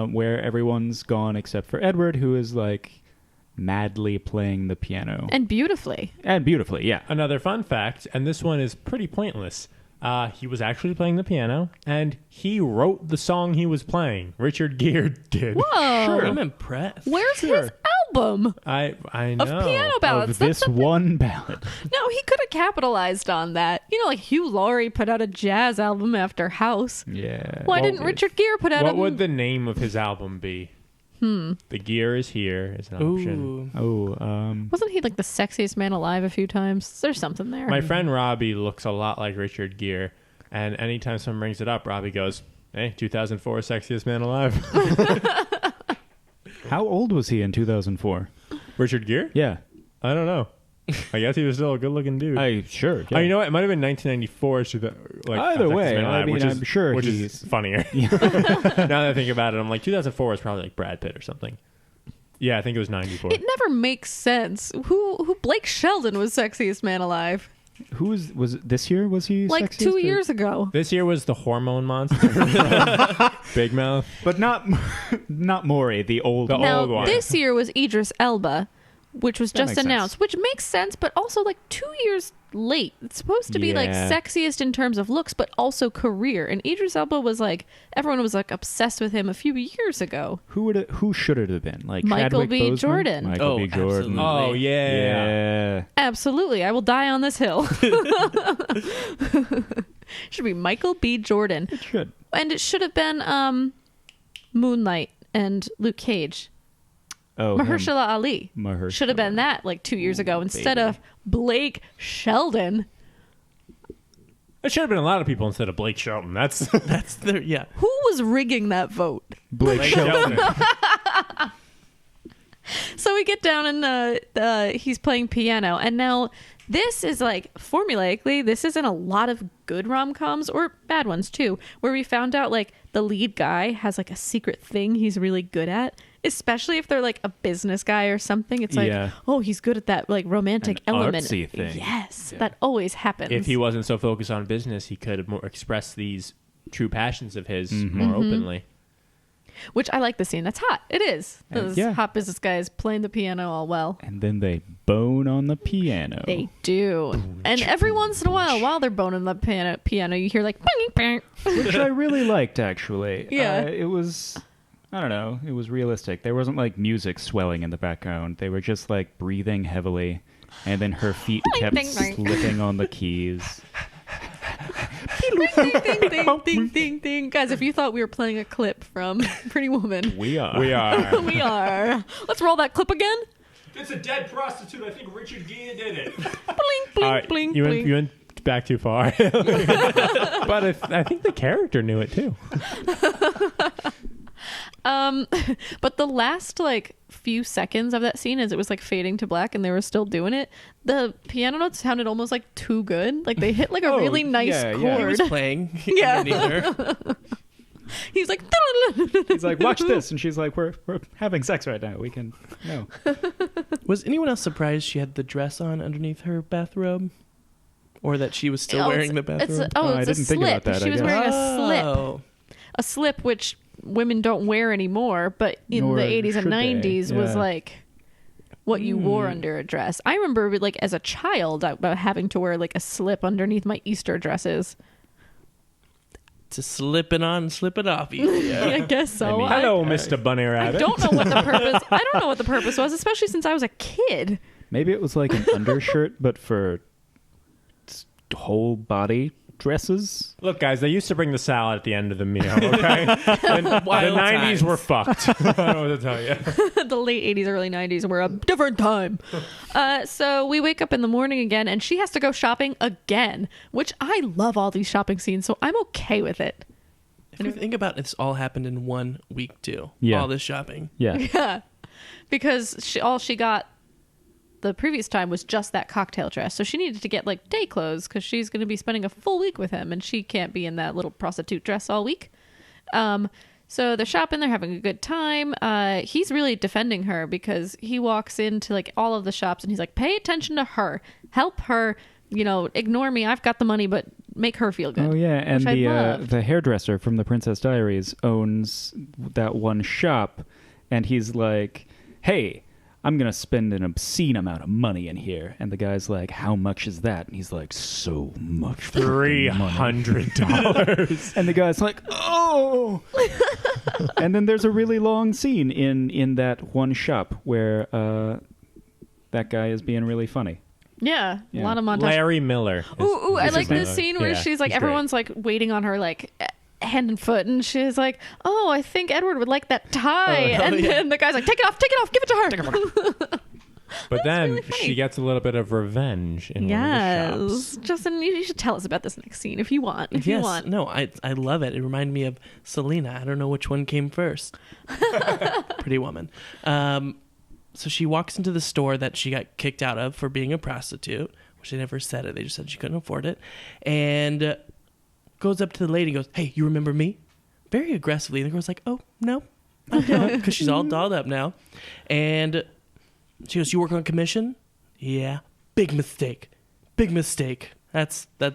Where everyone's gone except for Edward, who is like madly playing the piano. And beautifully. And beautifully, yeah. Another fun fact, and this one is pretty pointless. He was actually playing the piano, and he wrote the song he was playing. Richard Gere did. Whoa. Sure. I'm impressed. Where's his album I know. of piano ballads? Of That's this something- one ballad. No, he could have capitalized on that. Like Hugh Laurie put out a jazz album after House. Yeah. Why Well, didn't Richard Gere put out What a... would the name of his album be? The Gear is Here is an option. Ooh. Wasn't he like the sexiest man alive a few times? There's something there. My friend Robbie looks a lot like Richard Gere, and anytime someone brings it up, Robbie goes, hey, 2004 Sexiest Man Alive. How old was he in 2004? Richard Gere? Yeah. I don't know. I guess he was still a good-looking dude. Sure. Oh, you know what? It might have been 1994. Either Sexiest way, Man Alive, I mean, I'm sure which is he's- funnier. Now that I think about it, I'm like 2004 was probably like Brad Pitt or something. Yeah, I think it was 94. It never makes sense. Who Blake Sheldon was sexiest man alive? Who was it this year? Was he Like sexiest 2 or- years ago. This year was the Hormone Monster. Big Mouth. But not Maury, the old The one. Now, old one. this year was Idris Elba, which was That just makes sense. announced, which makes sense, but also like 2 years late. It's supposed to be like Yeah. sexiest in terms of looks, but also career. And Idris Elba was like, everyone was like obsessed with him a few years ago. Who should it have been? Like Michael Chadwick B. Boseman? Jordan. Michael Oh, B. Jordan. absolutely. Oh, yeah. Yeah. Absolutely. I will die on this hill. Should be Michael B. Jordan. It should. And it should have been Moonlight and Luke Cage. Oh, him. Mahershala Ali. Mahershala. Should have been that like 2 years ago instead baby. of Blake Sheldon. It should have been a lot of people instead of Blake Shelton. That's That's the yeah. Who was rigging that vote? Blake Shelton. So we get down and he's playing piano. And now this is like formulaically, this isn't a lot of good rom-coms or bad ones too, where we found out like the lead guy has like a secret thing he's really good at. Especially if they're like a business guy or something. It's like, oh, he's good at that like romantic An element. artsy thing. Yes, that always happens. if he wasn't so focused on business, he could have more expressed these true passions of his more openly. Which I like the scene. That's hot. It is. Those yeah. hot business guys playing the piano all well. And then they bone on the piano. They do. And every once in a while they're boning the piano, you hear like bang, bang. Which I really liked, actually. Yeah. It was, I don't know, it was realistic. There wasn't like music swelling in the background. They were just like breathing heavily. And then her feet kept ding, ding. slipping on the keys. ding, ding, ding, ding, ding, ding. Guys, if you thought we were playing a clip from Pretty Woman, We are. We are. we are. Let's roll that clip again. It's a dead prostitute. I think Richard Gere did it. Blink, blink, blink, you blink. went back too far. But I think the character knew it too. But the last like few seconds of that scene as it was like fading to black and they were still doing it, the piano notes sounded almost like too good. Like they hit like a really nice yeah, chord. yeah. He was playing. Yeah. underneath her. He's like He's like, watch this. And she's like, we're having sex right now. We can, no. Was anyone else surprised she had the dress on underneath her bathrobe? Or that she was still wearing the bathrobe? I It's didn't a think slip. about that, She I was guess. wearing a slip. Oh. A slip which women don't wear anymore, but in Nor the 80s and should they. 90s was Yeah. like what you wore under a dress. I remember like as a child about having to wear like a slip underneath my Easter dresses. To slip it on, slip it off. Yeah. I guess so. I mean- Hello, Mr. Bunny I Rabbit. don't know what the purpose. I don't know what the purpose was, especially since I was a kid. Maybe it was like an undershirt, but for whole body dresses. Look, guys, they used to bring the salad at the end of the meal, okay? And the Wild 90s times. were fucked. I don't know what to tell you. The late 80s, early 90s were a different time. So we wake up in the morning again, and she has to go shopping again, which I love all these shopping scenes, so I'm okay with it. If you think about it, this all happened in 1 week, too. Yeah. All this shopping. Yeah. Yeah, because all she got the previous time was just that cocktail dress, so she needed to get like day clothes because she's going to be spending a full week with him, and she can't be in that little prostitute dress all week. So they're shopping, they're having a good time. He's really defending her because he walks into like all of the shops and he's like, pay attention to her, help her, ignore me, I've got the money, but make her feel good. Oh yeah, and which I love. the hairdresser from the Princess Diaries owns that one shop, and he's like, "Hey, I'm gonna spend an obscene amount of money in here." And the guy's like, "How much is that?" And he's like, "So much fucking money." $300. And the guy's like, "Oh!" And then there's a really long scene in that one shop where that guy is being really funny. Yeah, Yeah. a lot of montage. Larry Miller. Ooh, I is like his this name. scene where Yeah, she's like, he's great. everyone's like waiting on her like hand and foot, and she's like, "Oh, I think Edward would like that tie," Oh, and yeah. then the guy's like, "Take it off, give it to her." But then really funny. she gets a little bit of revenge in one of the shops. Yes, Justin, you should tell us about this next scene if you want. If you Yes. want. No, I love it. It reminded me of Selena. I don't know which one came first. Pretty Woman. So she walks into the store that she got kicked out of for being a prostitute, which they never said it. They just said she couldn't afford it. And goes up to the lady and goes, "Hey, you remember me?" Very aggressively. And the girl's like, "Oh, no, I don't." Because she's all dolled up now. And she goes, "You work on commission?" "Yeah." "Big mistake. Big mistake." That's the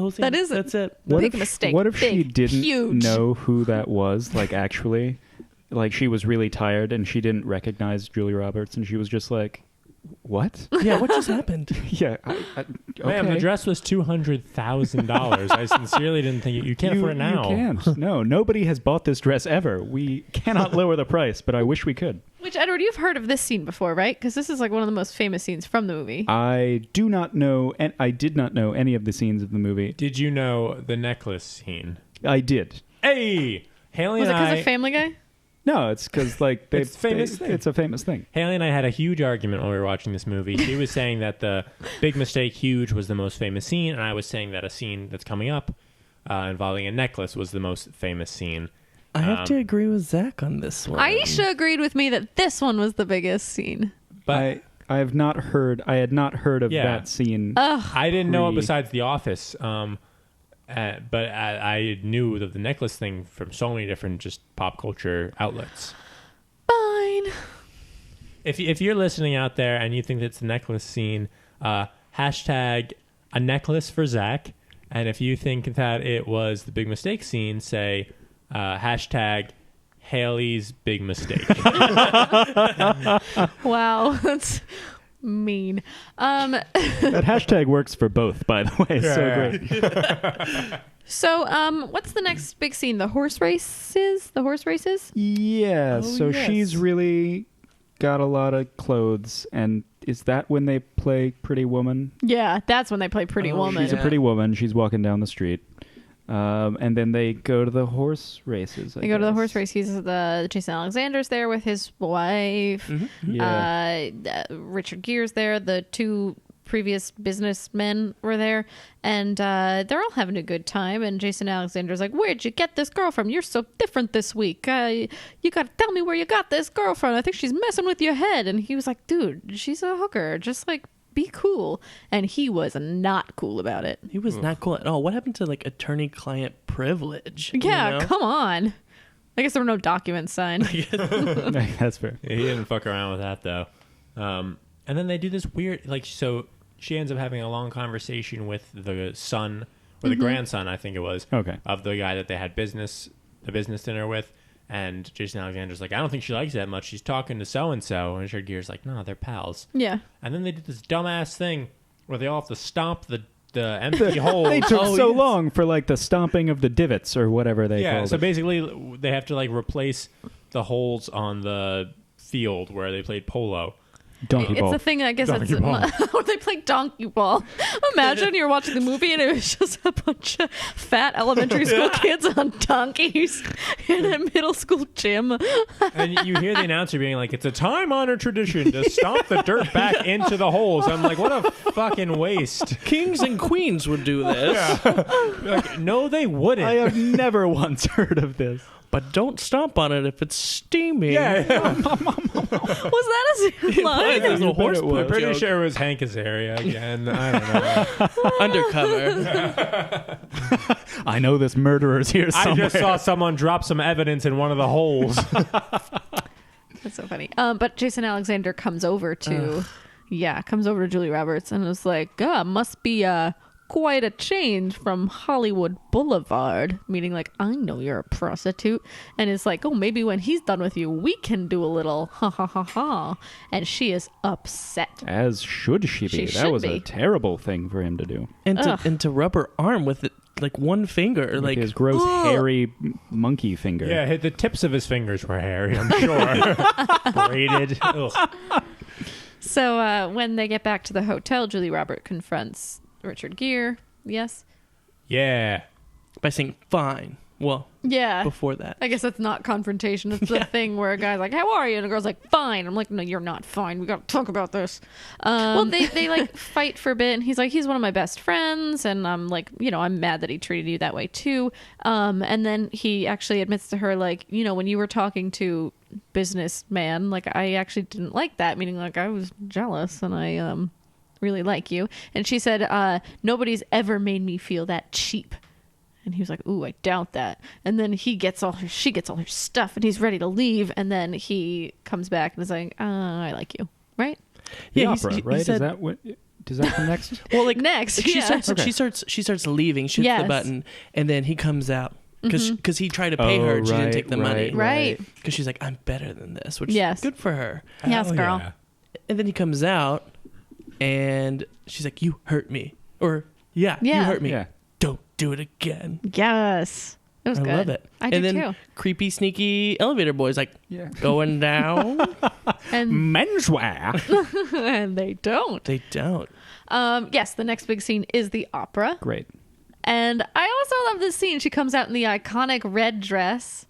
whole scene. That is it. That's it. Big mistake. What if she Big, didn't huge. know who that was? Like, actually, like she was really tired and she didn't recognize Julia Roberts, and she was just like, "What?" Yeah, what just happened? Yeah, Ma'am, the okay. dress was $200,000. I sincerely didn't think you can't afford it now. You can't. No, nobody has bought this dress ever. We cannot lower the price, but I wish we could. Which, Edward, you've heard of this scene before, right? Because this is like one of the most famous scenes from the movie. I do not know, and I did not know any of the scenes of the movie. Did you know the necklace scene? I did. Hey, Haley Was it and because I. of Family Guy? No, it's because like It's a famous thing. It's a famous thing. Haley and I had a huge argument when we were watching this movie. She was saying that the Big Mistake Huge was the most famous scene, and I was saying that a scene that's coming up involving a necklace was the most famous scene. I have to agree with Zach on this one. Aisha agreed with me that this one was the biggest scene. But I had not heard of Yeah. that scene. I didn't know it besides The Office. But I knew of the necklace thing from so many different just pop culture outlets. Fine. If you're listening out there and you think it's the necklace scene, hashtag a necklace for Zach. And if you think that it was the Big Mistake scene, say hashtag Haley's Big Mistake. Wow, that's mean. That hashtag works for both, by the way. It's so great. So, what's the next big scene? The horse races? The horse races? Yeah, so yes. she's really got a lot of clothes, and is that when they play Pretty Woman? Yeah, that's when they play Pretty Woman. She's a pretty woman. She's walking down the street. And then they go to the horse races. They go to the horse race. He's Jason Alexander's there with his wife. Yeah. Richard Gere's there. The two previous businessmen were there, and they're all having a good time. And Jason Alexander's like, "Where'd you get this girl from? You're so different this week. You got to tell me where you got this girl from. I think she's messing with your head." And he was like, "Dude, she's a hooker. Just like." Be cool. And he was not cool about it. He was not cool at all. What happened to like attorney-client privilege? Yeah, you know? come on. I guess there were no documents signed. That's fair. He didn't fuck around with that though. And then they do this weird, like, so she ends up having a long conversation with the son or the grandson, I think it was, of the guy that they had the business dinner with. And Jason Alexander's like, I don't think she likes it that much. She's talking to so-and-so. And Richard Gere's like, no, they're pals. Yeah. And then they did this dumbass thing where they all have to stomp the empty holes. They took long for like the stomping of the divots or whatever they called so it. basically they have to like replace the holes on the field where they played polo. Donkey ball. It's a thing, I guess Donkey it's ball. where they play donkey ball. Imagine you're watching the movie and it was just a bunch of fat elementary school kids on donkeys in a middle school gym. And you hear the announcer being like, it's a time-honored tradition to stomp the dirt back into the holes. I'm like, what a fucking waste. Kings and queens would do this. Like, no, they wouldn't. I have never once heard of this. But don't stomp on it if it's steamy. Was that a line? There's a horse it was. I'm pretty sure it was Hank Azaria again. I don't know. Undercover. I know this murderer's here somewhere. I just saw someone drop some evidence in one of the holes. That's so funny. But Jason Alexander comes over to Julie Roberts and was like, must be quite a change from Hollywood Boulevard, meaning like, I know you're a prostitute, and it's like, oh, maybe when he's done with you we can do a little ha ha ha ha. And she is upset, as should she be. That was a terrible thing for him to do. And to rub her arm with it, like one finger, With like his gross hairy monkey finger. Yeah, the tips of his fingers were hairy, I'm sure. Braided. Ugh. So when they get back to the hotel, Julie Roberts confronts Richard Gere. Yes. Yeah. by saying fine. Well, Yeah. before that. I guess that's not confrontation. It's the thing where a guy's like, how are you? And a girl's like, fine. I'm like, no, you're not fine. We got to talk about this. Well, they like fight for a bit. And he's like, he's one of my best friends. And I'm like, you know, I'm mad that he treated you that way too. And then he actually admits to her, like, you know, when you were talking to businessman, like, I actually didn't like that. Meaning, like, I was jealous and I really like you. And she said, nobody's ever made me feel that cheap. And he was like, ooh, I doubt that. And then she gets all her stuff and he's ready to leave. And then he comes back and is like, I like you. Right? The Yeah, opera, right? he said- Is that what? Does that come next? Well, like Next, she yeah. starts leaving. She hits Yes. the button, and then he comes out because he tried to pay her. And she didn't take the money Right. because she's like, I'm better than this, which Yes. is good for her. Yes, Hell girl. yeah. And then he comes out, and she's like, you hurt me, or Yeah. you hurt me. Yeah. Don't do it again. Yes. It was I good. love it. I do and then too. creepy, sneaky elevator boy's like Yeah. going down. And, Menswear. and they don't. They don't. Yes, the next big scene is the opera. Great. And I also love this scene. She comes out in the iconic red dress.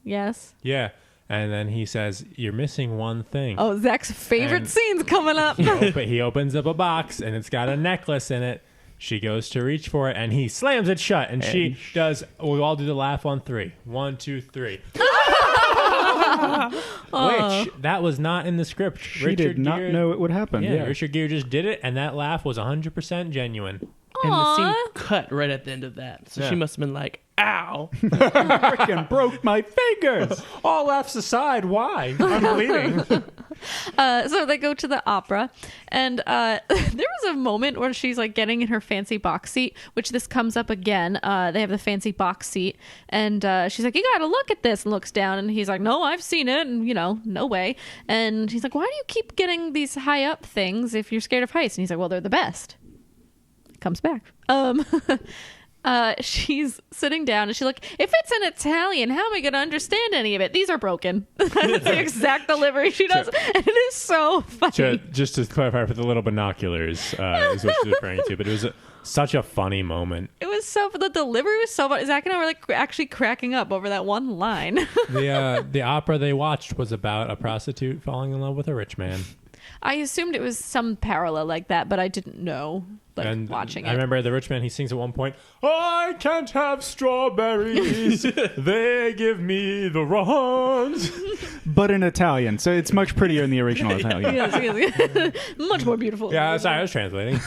Yes. Yeah. And then he says, "You're missing one thing." Oh, Zach's favorite And- scene's coming up. He opens up a box and it's got a necklace in it. She goes to reach for it and he slams it shut. And she does. We all do the laugh on 3. 1, 2, 3. Which that was not in the script. She did not know it would happen. Yeah, Yeah. Richard Gere just did it, and that laugh was 100% genuine. And the scene Aw. cut right at the end of that. So Yeah. she must have been like, ow. Freaking broke my fingers. All laughs aside, why? I'm bleeding. So they go to the opera, and there was a moment where she's like getting in her fancy box seat, which this comes up again. They have the fancy box seat, and she's like, "You gotta look at this," and looks down, and he's like, "No, I've seen it," and no way. And she's like, "Why do you keep getting these high up things if you're scared of heights?" And he's like, "Well, they're the best." Comes back. She's sitting down and she's like, "If it's in Italian, how am I going to understand any of it? These are broken." That's the exact delivery she does. And it is so funny. Just to clarify for the little binoculars, is what she's referring to. But it was such a funny moment. It was the delivery was so funny. Zach and I were like actually cracking up over that one line. The opera they watched was about a prostitute falling in love with a rich man. I assumed it was some parallel like that, but I didn't know. And Watching it. I remember the rich man, he sings at one point, "I can't have strawberries. They give me the runs." But in Italian, so it's much prettier in the original Italian. Yes. Much more beautiful. Yeah, sorry, I was translating.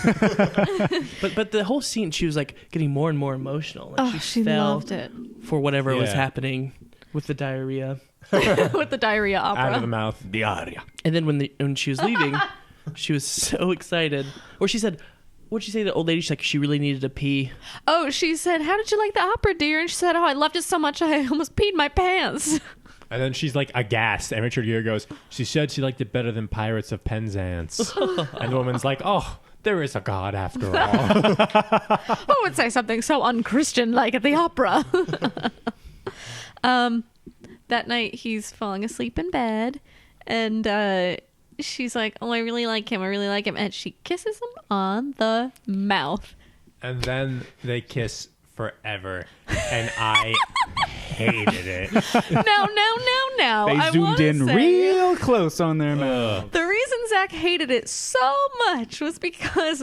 But the whole scene, she was like getting more and more emotional. Like She fell loved it. for whatever was Yeah. happening with the diarrhea. With the diarrhea opera. Out of the mouth. Diaria. And then when she was leaving, she was so excited. Or she said, what'd she say to the old lady? She's like, she really needed to pee. Oh, she said, "How did you like the opera, dear?" And she said, "Oh, I loved it so much I almost peed my pants." And then she's like aghast. And Richard Gere goes, "She said she liked it better than Pirates of Penzance." And the woman's like, "Oh, there is a God after all." Who would say something so unchristian like at the opera? That night he's falling asleep in bed, and she's like, "Oh, I really like him. I really like him." And she kisses him on the mouth. And then they kiss forever. And I hated it. Now. They I zoomed wanna in say, real close on their mouth. The reason Zach hated it so much was because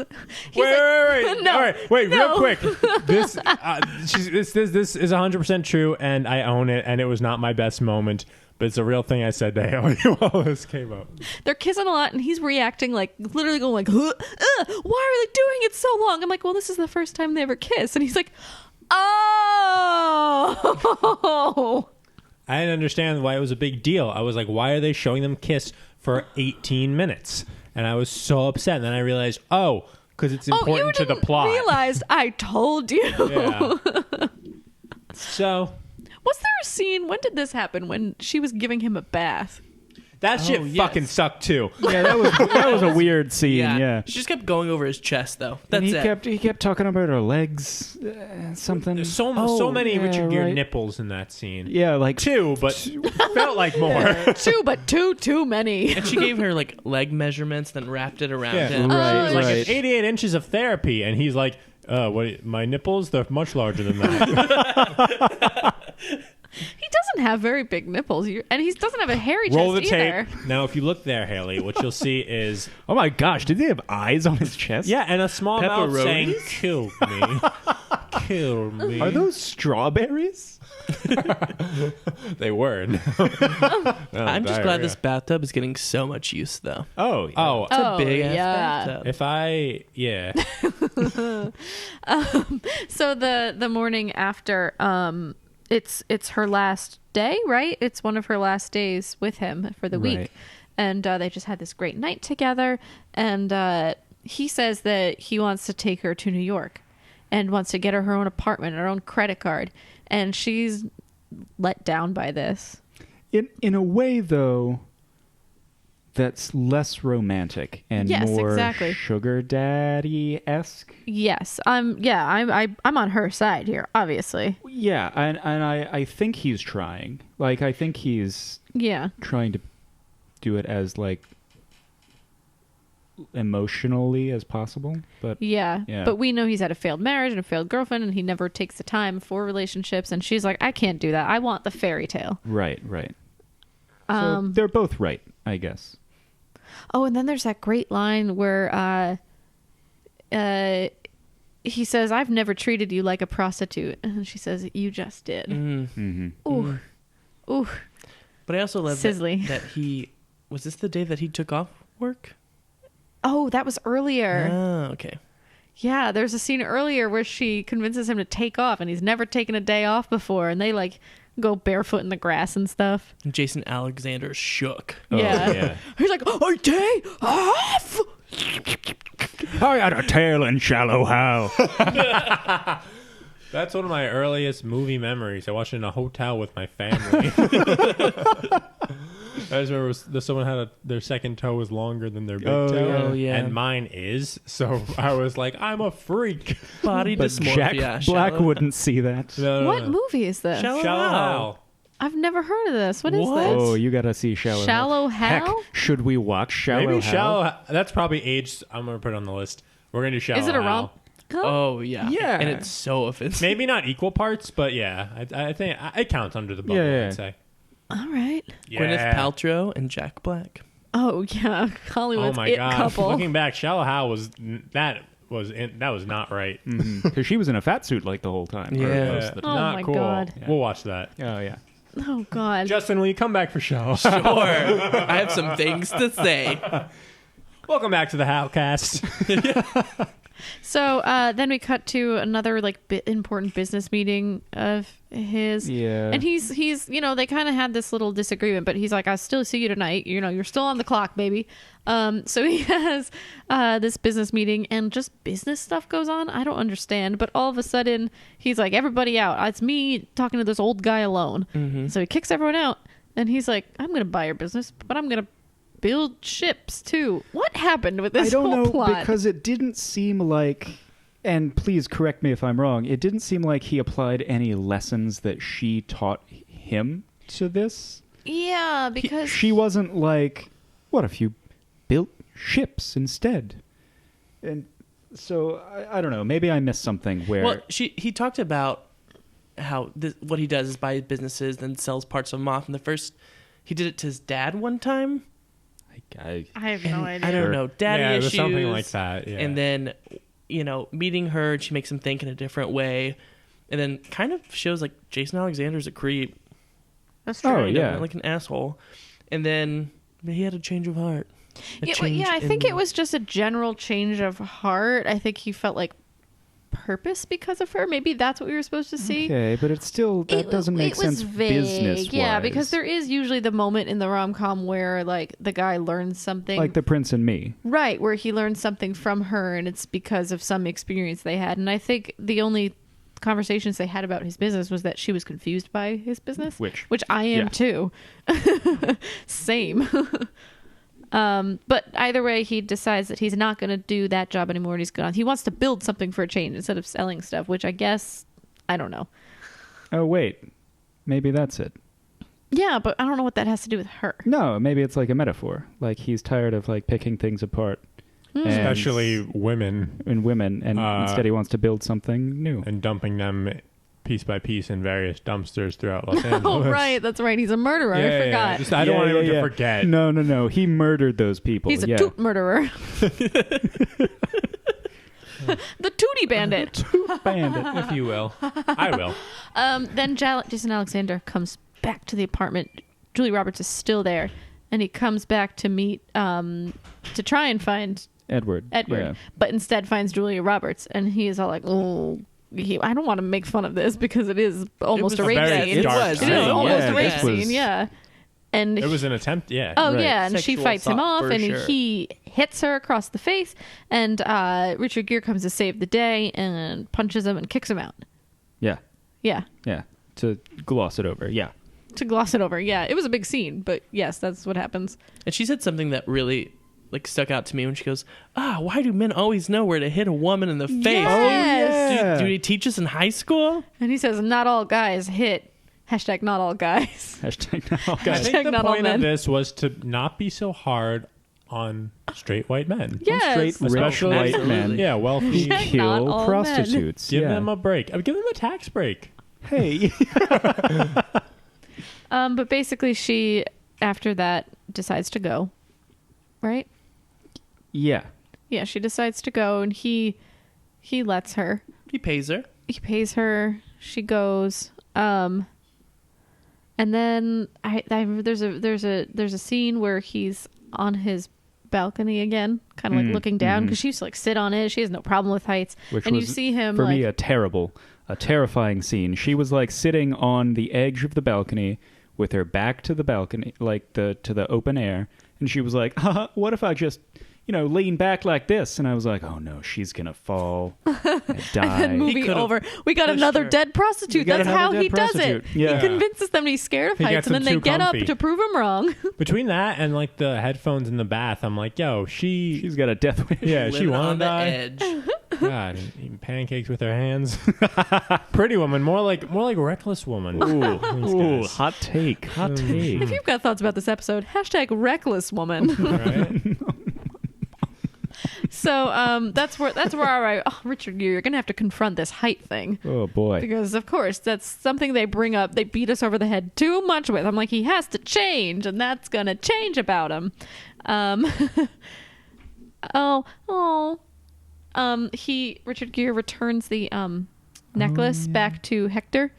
he's Wait. No, All right, wait, no. real quick. This is 100% true, and I own it, and it was not my best moment, but it's a real thing I said to Haley while this came up. They're kissing a lot, and he's reacting like literally going like, "Why are they doing it so long?" I'm like, "Well, this is the first time they ever kiss," and he's like, "Oh." I didn't understand why it was a big deal. I was like, why are they showing them kiss for 18 minutes? And I was so upset. And then I realized, because it's important to the plot. Realized I told you. Yeah. So Was there a scene? When did this happen? When she was giving him a bath? that shit yes. fucking sucked too. Yeah, that was a weird scene. Yeah. She just kept going over his chest, though. And That's he kept talking about her legs, something. There's so many yeah, Richard Gere right. nipples in that scene. Yeah, like 2, but felt like more. Two, but too many. And she gave her like leg measurements, then wrapped it around Yeah. him. Right, It was like right. it's 88 inches of therapy, and he's like, what? My nipples? They're much larger than that. He doesn't have very big nipples, and he doesn't have a hairy Roll the chest tape. either. Now, if you look there, Haley, what you'll see is oh my gosh, did he have eyes on his chest? yeah, and a small mouth Pepperonis? saying, "Kill me, kill me." Are those strawberries? They were. I'm just glad this bathtub is getting so much use, though. Oh, yeah. Oh, It's a big ass yeah. bathtub. if I So the morning after, it's her last day, right? It's one of her last days with him for the week, Right. and they just had this great night together. And he says that he wants to take her to New York, and wants to get her own apartment, her own credit card, and she's let down by this. In a way, though, that's less romantic and Yes, more exactly. sugar daddy-esque. Yes, I'm on her side here, obviously. Yeah, and I think he's trying. Like, I think he's Yeah. trying to do it as, like, emotionally as possible. But Yeah. Yeah. But we know he's had a failed marriage and a failed girlfriend, and he never takes the time for relationships. And she's like, "I can't do that. I want the fairy tale." right. So they're both right, I guess. Oh, and then there's that great line where he says, "I've never treated you like a prostitute," and she says, "You just did." Mm-hmm. Ooh, ooh. But I also love Sizzly. that he was this the day that he took off work? Oh, that was earlier. Oh, okay. Yeah, there's a scene earlier where she convinces him to take off, and he's never taken a day off before, and they like go barefoot in the grass and stuff. And Jason Alexander shook. Yeah. He's like, "A day off." I had a tail in Shallow Hal. That's one of my earliest movie memories. I watched it in a hotel with my family. I just remember someone had their second toe was longer than their big toe. Oh, yeah. And mine is. So I was like, I'm a freak. Body But dysmorphia. Jack Black Shallow- wouldn't see that. No, What movie is this? Shallow Shallow Hal. Hal. I've never heard of this. What is What? this? Oh, you gotta see Shallow Hal. Shallow Hal? Heck, should we watch Shallow Maybe Hal? Shallow. That's probably aged. I'm gonna put it on the list. We're gonna do Shallow. Is it a Hal. rom? Oh, yeah. Yeah. And it's so offensive. Maybe not equal parts, but yeah, I think it counts under the bubble. Yeah. I'd say. All right. Yeah. Gwyneth Paltrow and Jack Black. Oh yeah, Oh Hollywood's my it god! couple. Looking back, Shallow Hal was that was not right. Because she was in a fat suit like the whole time. or Yeah. most of the Oh time. Not my cool. God. We'll watch that. Oh, yeah. Oh god. Justin, will you come back for Shallow? Sure. I have some things to say. Welcome back to the Halcast. So then we cut to another like important business meeting of his. Yeah. And he's they kind of had this little disagreement, but he's like, "I still see you tonight. You're still on the clock, baby." So he has this business meeting, and just business stuff goes on. I don't understand, but all of a sudden he's like, "Everybody out! It's me talking to this old guy alone." Mm-hmm. So he kicks everyone out, and he's like, "I'm gonna buy your business, but I'm gonna build ships too." What happened with this I don't whole know, plot? because it didn't seem like, and please correct me if I'm wrong, it didn't seem like he applied any lessons that she taught him to this. Yeah, because She wasn't like, what if you built ships instead? And so, I don't know, maybe I missed something where... Well, he talked about how what he does is buy businesses, then sells parts of them off. And he did it to his dad one time. I have no idea. I don't know, daddy yeah, it was issues, something like that. Yeah. and then meeting her, and she makes him think in a different way, and then kind of shows like Jason Alexander's a creep. That's true. Oh, Kind of, yeah. like an asshole, and then he had a change of heart. I think it was just a general change of heart. I think he felt like purpose because of her. Maybe that's what we were supposed to see. Okay, but it's still, that doesn't make sense business-wise. Yeah, because there is usually the moment in the rom-com where like the guy learns something. Like The Prince and Me. Right, where he learns something from her and it's because of some experience they had. And I think the only conversations they had about his business was that she was confused by his business. Which I am yeah. too. Same. But either way, he decides that he's not going to do that job anymore. And he wants to build something for a change instead of selling stuff, which I guess, I don't know. Oh, wait. Maybe that's it. Yeah, but I don't know what that has to do with her. No, maybe it's like a metaphor. Like he's tired of like picking things apart. and- especially women, and women, and instead he wants to build something new. and dumping them piece by piece in various dumpsters throughout Los Angeles. Oh, right. That's right. He's a murderer. Yeah, I yeah, forgot. yeah. Just, I don't want anyone to forget. No. He murdered those people. He's a yeah. toot murderer. The Tootie Bandit. Toot bandit. If you will. I will. Then Jason Alexander comes back to the apartment. Julia Roberts is still there, and he comes back to meet to try and find Edward. Yeah. but instead finds Julia Roberts, and he is all like, "Oh, I don't want to make fun of this because it is almost was a a rape very scene. dark It is scene. almost Yeah, a rape this scene, was- yeah." And It was an attempt, yeah. oh Right. yeah, and she Sexual fights him assault off, for and sure. he hits her across the face, and Richard Gere comes to save the day and punches him and kicks him out. Yeah. Yeah. To gloss it over. Yeah. To gloss it over. Yeah, it was a big scene, but yes, that's what happens. And she said something that really stuck out to me when she goes, why do men always know where to hit a woman in the face? Yes. Do they teach us in high school? And he says, "Not all guys hit." Hashtag not all guys. Hashtag not all I guys. think the not all point men. of this was to not be so hard on straight white men. Yes. Straight rich Especially- white men Absolutely. Yeah, wealthy. Hashtag not kill all prostitutes. Give yeah. them a break. Give them a tax break. Hey. But basically she after that decides to go, right? Yeah. Yeah, she decides to go, and he lets her. He pays her. He pays her. She goes. And then there's a scene where he's on his balcony again, kind of like looking down, because she used to like sit on it. She has no problem with heights. Which and was, you see him for like, me, a terrifying scene. She was like sitting on the edge of the balcony with her back to the balcony, like to the open air, and she was like, what if I just, lean back like this? And I was like, oh no, she's gonna fall and die. and then movie could've over. We got another her. dead prostitute. got That's another how dead he does it. prostitute. Yeah. He convinces them he's scared of He heights, gets and then them they too get comfy. up to prove him wrong. Between that and like the headphones in the bath, I'm like, yo, she's She's got a death wish. yeah, she Living wanna on the die. edge. God, eating pancakes with her hands. Pretty woman, more like reckless woman. Ooh, hot take. Hot take. If you've got thoughts about this episode, #reckless woman. Right? So that's where Richard Gere, you're gonna have to confront this height thing, Oh boy. because of course that's something they bring up. They beat us over the head too much with. I'm like, he has to change, and that's gonna change about him. Richard Gere returns the necklace back to Hector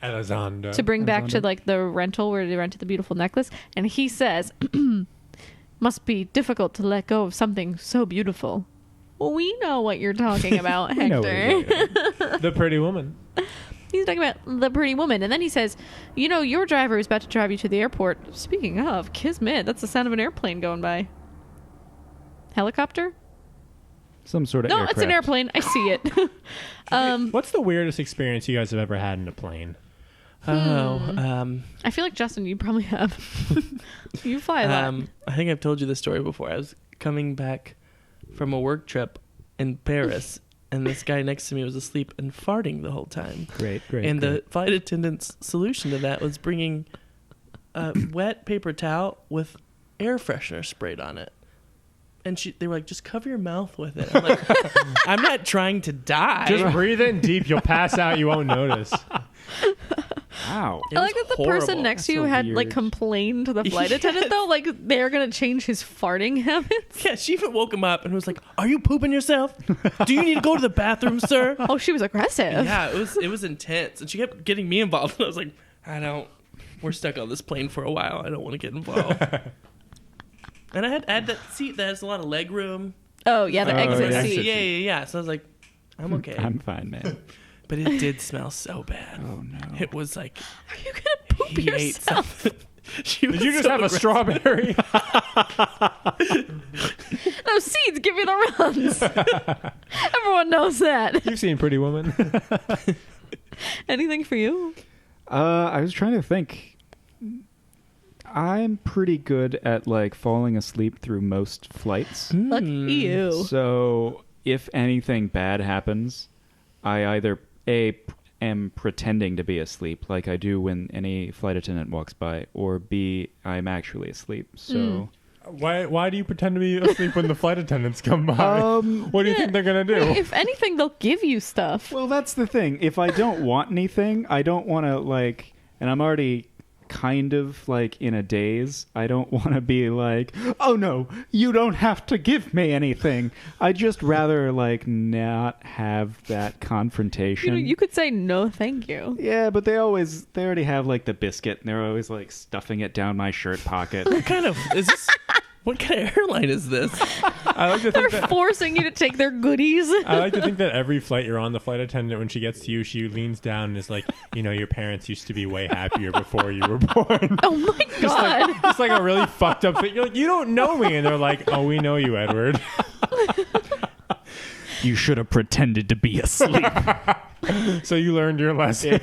Elizondo. to bring back to like the rental where they rented the beautiful necklace, and he says, must be difficult to let go of something so beautiful. Well, we know what you're talking about, We know what Hector. you're talking The pretty woman. He's talking about the pretty woman, and then he says, your driver is about to drive you to the airport. Speaking of kismet, that's the sound of an airplane going by. Helicopter? Some sort of No, aircraft. it's an airplane. I see it. What's the weirdest experience you guys have ever had in a plane? I feel like, Justin, you probably have. You fly a lot. I think I've told you this story before. I was coming back from a work trip in Paris, and this guy next to me was asleep and farting the whole time. Great. And the flight attendant's solution to that was bringing a wet paper towel with air freshener sprayed on it. And they were like, just cover your mouth with it. I'm like, I'm not trying to die. Just breathe in deep. You'll pass out. You won't notice. Wow. It I like was that the person horrible. next to That's you so had like weird. complained to the flight attendant though, like they're gonna change his farting habits. Yeah, she even woke him up and was like, "Are you pooping yourself? Do you need to go to the bathroom, sir?" Oh, she was aggressive. Yeah, it was intense, and she kept getting me involved. And I was like, we're stuck on this plane for a while. I don't want to get involved. And I had that seat that has a lot of leg room. Oh yeah, the exit yeah. seat. Yeah. So I was like, I'm okay. I'm fine, man. But it did smell so bad. Oh no. It was like Are you gonna poop he ate yourself? something. Did you just have a strawberry? Those seeds give you the runs. Everyone knows that. You've seen Pretty Woman. Anything for you? I was trying to think. I'm pretty good at like falling asleep through most flights. Lucky you. So if anything bad happens, I either am pretending to be asleep like I do when any flight attendant walks by, or B, I'm actually asleep. So Why do you pretend to be asleep when the flight attendants come by? What do you think they're gonna do? If anything, they'll give you stuff. well, that's the thing. If I don't want anything, I don't want to like, and I'm already kind of like in a daze. I don't want to be like, oh no, you don't have to give me anything. I just rather like not have that confrontation. You could say no, thank you. Yeah, but they already have like the biscuit, and they're always like stuffing it down my shirt pocket. What kind of what kind of airline is this? I like to They're think that. forcing you to take their goodies. I like to think that every flight you're on, the flight attendant, when she gets to you, she leans down and is like, your parents used to be way happier before you were born. Oh my god. It's like a really fucked up thing. You're like, you don't know me. And they're like, oh, we know you, Edward. You should have pretended to be asleep. So you learned your lesson.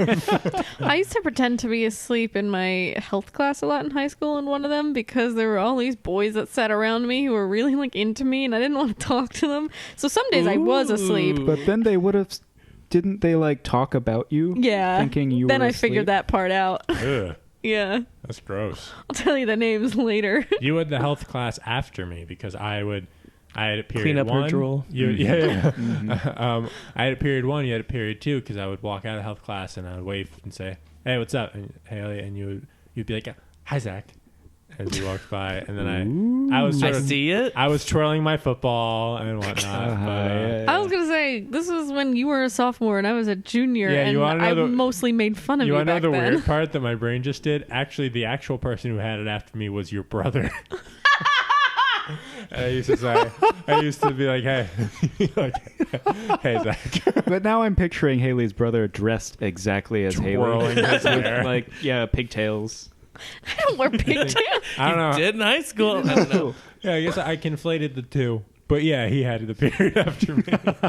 I used to pretend to be asleep in my health class a lot in high school in one of them, because there were all these boys that sat around me who were really like into me, and I didn't want to talk to them. So some days I was asleep. But then they would have, didn't they like talk about you? Yeah. Thinking you then were I figured asleep? that part out. Ugh, Yeah. that's gross. I'll tell you the names later. You had the health class after me because I had a period Clean up her one. drool. Yeah. I had a period 1. You had a period 2 because I would walk out of health class and I would wave and say, "Hey, what's up?" And, "Hey, Elliot," and you'd be like, "Hi, Zach," as he walked by, and then I was I sort of, see it. I was twirling my football and whatnot. But, I was gonna say this was when you were a sophomore and I was a junior, Yeah, you and wanna know I mostly made fun of you. you want to know back the then. weird part that my brain just did? Actually, the actual person who had it after me was your brother. And I used to be like, hey, like, hey, Zach. But now I'm picturing Haley's brother dressed exactly as Twirling Haley. his hair. Like, yeah, pigtails. I don't wear pigtails. I don't know. Did in high school. I don't know. Yeah, I guess I conflated the two. But yeah, he had the period after me.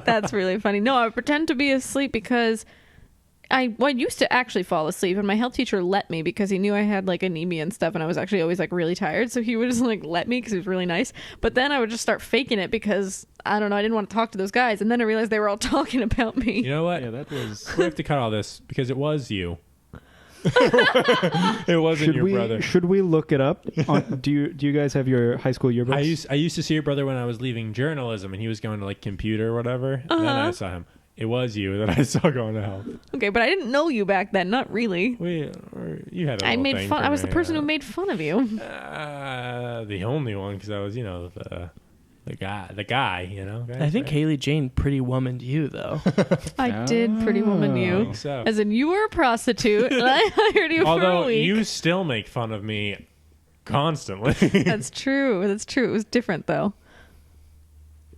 That's really funny. No, I pretend to be asleep because I used to actually fall asleep, and my health teacher let me because he knew I had like anemia and stuff, and I was actually always like really tired. So he would just like let me because he was really nice. But then I would just start faking it because I don't know, I didn't want to talk to those guys, and then I realized they were all talking about me. You know what? Yeah, that was. We have to cut all this because it was you. It wasn't your brother. Should we look it up? Do you guys have your high school yearbooks? I used to see your brother when I was leaving journalism, and he was going to like computer or whatever. And then I saw him. It was you that I saw going to health. Okay, but I didn't know you back then. Not really. You had. I made fun. I was the person who made fun of you. The only one because I was, the guy. I think Haley Jane pretty womaned you though. I did pretty woman I you. think so. As in, you were a prostitute, and I hired you for a Although week. you still make fun of me constantly. That's true. That's true. It was different though.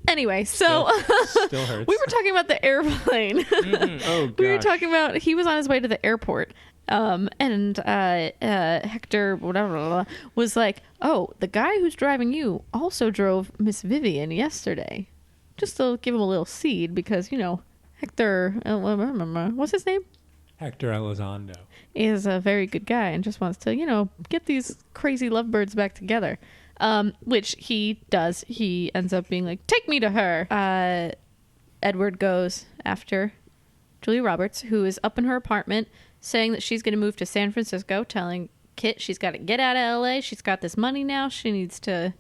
Anyway, so Still hurts. we were talking about the airplane. Oh, We were gosh. talking about he was on his way to the airport, and Hector whatever was like, "Oh, the guy who's driving you also drove Miss Vivian yesterday." Just to give him a little seed because Hector, what's his name? Hector Elizondo. Is a very good guy and just wants to, get these crazy lovebirds back together. Which he does. He ends up being like, take me to her. Edward goes after Julia Roberts, who is up in her apartment saying that she's going to move to San Francisco, telling Kit she's got to get out of LA. She's got this money now. She needs to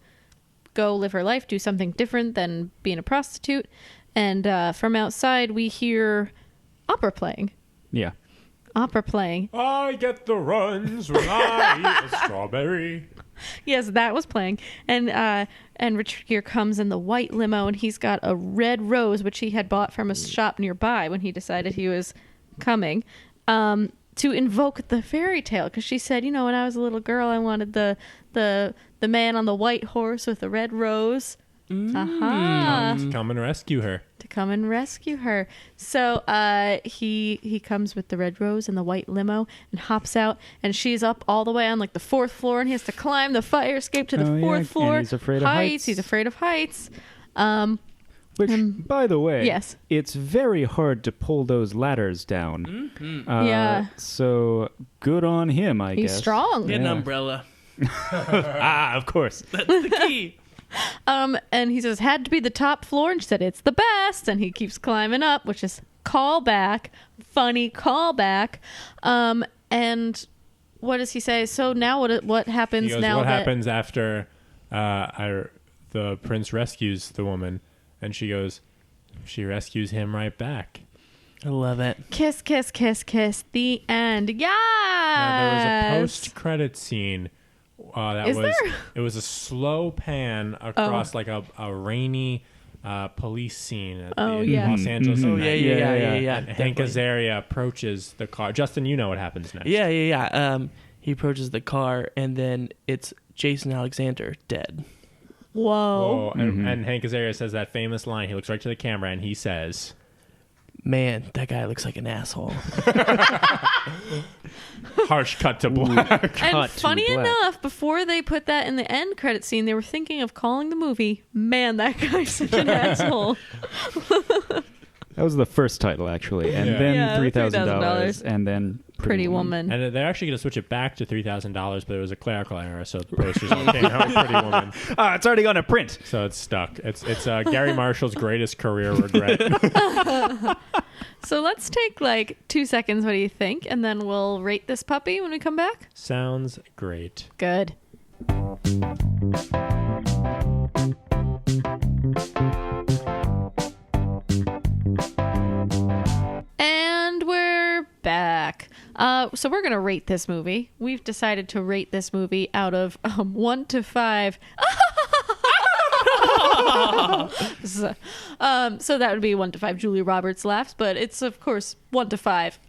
go live her life, do something different than being a prostitute. And from outside, we hear opera playing. Yeah. Opera playing. I get the runs when I eat a strawberry. Yes, that was playing. And Richard Gere comes in the white limo, and he's got a red rose, which he had bought from a shop nearby when he decided he was coming, to invoke the fairy tale. Because she said, when I was a little girl, I wanted the man on the white horse with the red rose. Come and rescue her. To come and rescue her. So he comes with the red rose and the white limo and hops out, and she's up all the way on like the 4th floor, and he has to climb the fire escape to the 4th floor. And he's afraid of heights. He's afraid of heights. Which, by the way, yes. It's very hard to pull those ladders down. Yeah. So good on him, I guess. He's strong. Get an Yeah. umbrella. Of course. That's the key. And he says, had to be the top floor, and she said, it's the best, and he keeps climbing up, which is callback, funny callback. And what does he say? So now what happens He goes, now what that happens after the prince rescues the woman? And she goes, she rescues him right back. I love it. kiss, kiss, kiss, kiss, the end. Yeah. Now, there was a post-credit scene. There? It was a slow pan across like a rainy police scene at Los Angeles. Oh, yeah. And Hank Azaria approaches the car. Justin, you know what happens next. Yeah. He approaches the car, and then it's Jason Alexander dead. Whoa. And Hank Azaria says that famous line. He looks right to the camera and he says, Man, that guy looks like an asshole. harsh cut to black. And funny enough, before they put that in the end credit scene, they were thinking of calling the movie, Man, That Guy's Such an Asshole. That was the first title, actually. And Yeah. then Yeah, $3,000. And then Pretty Woman. And they're actually going to switch it back to $3,000, but it was a clerical error, so the posters all came out with Pretty Woman. it's already gone to print. So it's stuck. It's Gary Marshall's greatest career regret. So let's take like 2 seconds. What do you think? And then we'll rate this puppy when we come back. Sounds great. Good. And we're back. So we're going to rate this movie. We've decided to rate this movie out of 1 to 5. So that would be 1 to 5 Julia Roberts laughs, but it's of course 1 to 5.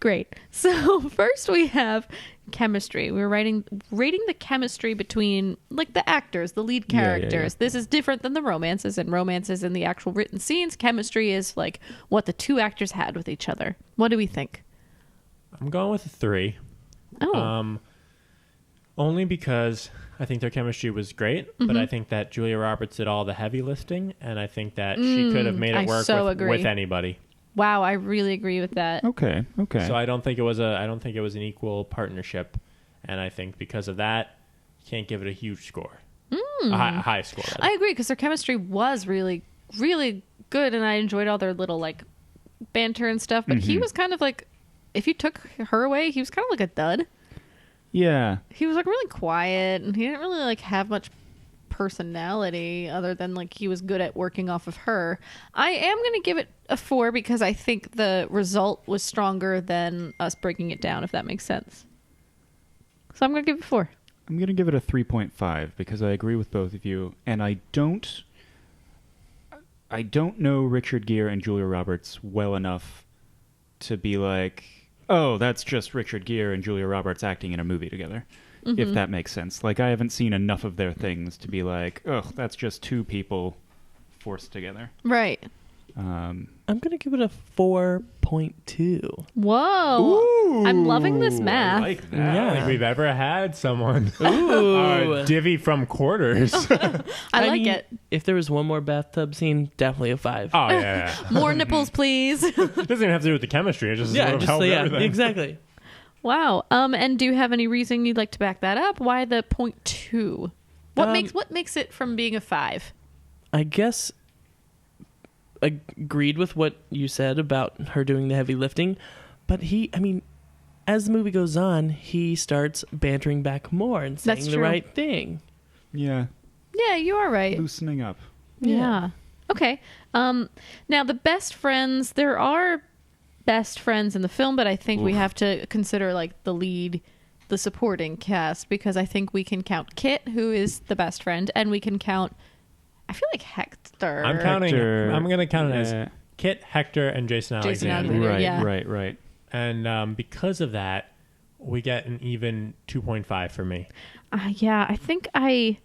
Great. So first we have chemistry. We're rating the chemistry between like the actors, the lead characters. Yeah. This is different than the romances, and romances in the actual written scenes. Chemistry is like what the two actors had with each other. What do we think? I'm going with a 3. Oh. Only because I think their chemistry was great, but I think that Julia Roberts did all the heavy lifting, and I think that she could have made it I work so with agree. anybody. Wow, I really agree with that. Okay. So I don't think it was an equal partnership, and I think because of that, you can't give it a huge score, a high score. Rather. I agree because their chemistry was really, really good, and I enjoyed all their little like banter and stuff. But he was kind of like, if you took her away, he was kind of like a dud. Yeah. He was like really quiet, and he didn't really like have much personality other than like he was good at working off of her. I am going to give it a 4 because I think the result was stronger than us breaking it down, if that makes sense. So I'm going to give it a 4. I'm going to give it a 3.5 because I agree with both of you, and I don't know Richard Gere and Julia Roberts well enough to be like, oh, that's just Richard Gere and Julia Roberts acting in a movie together, if that makes sense. Like, I haven't seen enough of their things to be like, oh, that's just two people forced together. Right. I'm going to give it a 4.2. Whoa. Ooh, I'm loving this math. I like that. I don't think we've ever had someone Ooh. divvy from quarters. I like mean, it. If there was one more bathtub scene, definitely a 5. Oh yeah. More nipples, please. It doesn't even have to do with the chemistry. It just helps everything. Exactly. Wow. And do you have any reason you'd like to back that up? Why the 0.2? What makes it from being a 5? I guess agreed with what you said about her doing the heavy lifting, but as the movie goes on, he starts bantering back more and saying That's the true. right thing. Yeah. Yeah, you are right. Loosening up. Yeah. Okay. Now the best friends, there are best friends in the film, but I think we have to consider like the lead, the supporting cast, because I think we can count Kit, who is the best friend, and we can count, I feel like Hector. I'm counting. Hector, I'm going to count it yeah. as Kit, Hector, and Jason Jason Alexander. Alexander. Right, yeah. right. And because of that, we get an even 2.5 for me. Yeah, I think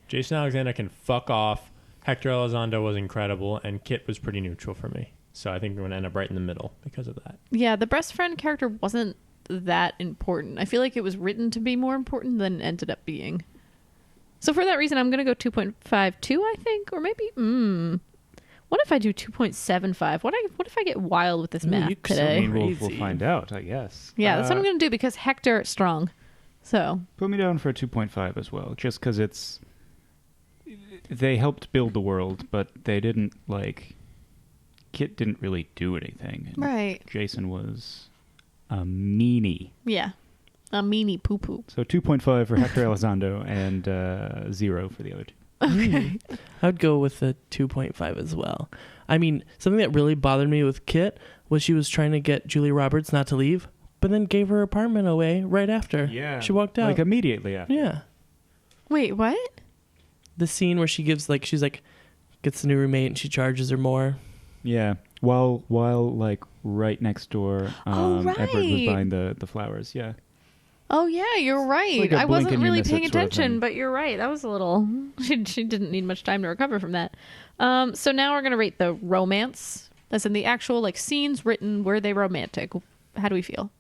Jason Alexander can fuck off. Hector Elizondo was incredible, and Kit was pretty neutral for me. So I think we're going to end up right in the middle because of that. yeah, the best friend character wasn't that important. I feel like it was written to be more important than it ended up being. So for that reason, I'm going to go 2.52, I think, or maybe, what if I do 2.75? What if I get wild with this math you could today? I mean, we'll Crazy. find out, I guess. Yeah, that's what I'm going to do because Hector strong. So Put me down for a 2.5 as well, just because they helped build the world, but they didn't, Kit didn't really do anything. And right, Jason was a meanie. yeah, a meanie poo poo. So 2.5 for Hector Elizondo and 0 for the other two. Okay, I would go with a 2.5 as well. I mean, something that really bothered me with Kit was she was trying to get Julia Roberts not to leave, but then gave her apartment away right after. Yeah. She walked out. Like immediately after. Yeah. wait, what? The scene where she gives, she's gets a new roommate and she charges her more. Yeah. While right next door, Edward was right. buying the flowers. Yeah. Oh yeah, you're right. like a I blink wasn't and you really miss it paying sort of attention, thing. but you're right. That was a little. She didn't need much time to recover from that. So now we're gonna rate the romance. That's in the actual scenes written. Were they romantic? How do we feel?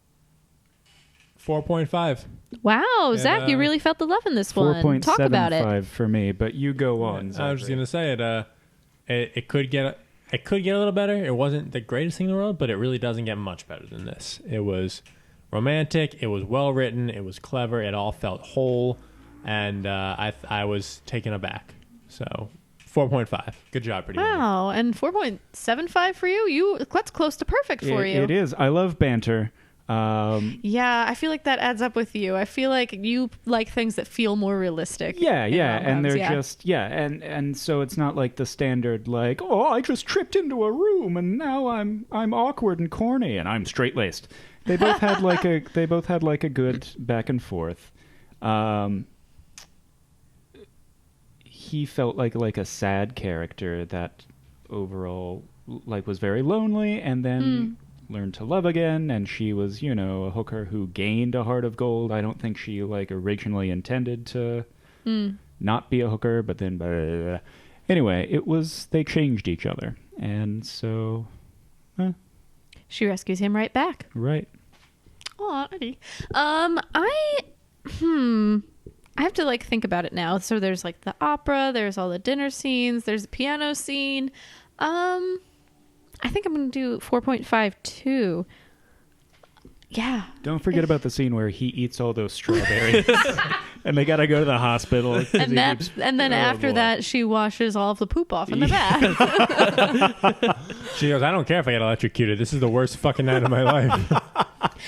4.5. Wow, Zach, you really felt the love in this one. Talk about it. 4.75 for me, but you go on. I was just gonna say it could get a little better. It wasn't the greatest thing in the world, but it really doesn't get much better than this. It was romantic. It was well written. It was clever. It all felt whole, and I was taken aback. So 4.5. Good job, pretty. Wow, and 4.75 for you. That's close to perfect for you. It is. I love banter. Yeah, I feel like that adds up with you. I feel like you like things that feel more realistic. Yeah, in yeah, and rom-coms, they're just and so it's not like the standard like, oh, I just tripped into a room and now I'm awkward and corny and I'm straight laced. They both had like a good back and forth. He felt like a sad character that overall like was very lonely and then learned to love again, and she was, a hooker who gained a heart of gold. I don't think she like originally intended to not be a hooker, but then blah, blah, blah. Anyway, they changed each other, and so she rescues him right back. Right. Oh, Eddie. I have to like think about it now. So there's like the opera, there's all the dinner scenes, there's the piano scene. I think I'm going to do 4.52. Yeah. Don't forget about the scene where he eats all those strawberries and they got to go to the hospital. And then after that, she washes all of the poop off in the bath. She goes, I don't care if I get electrocuted. This is the worst fucking night of my life.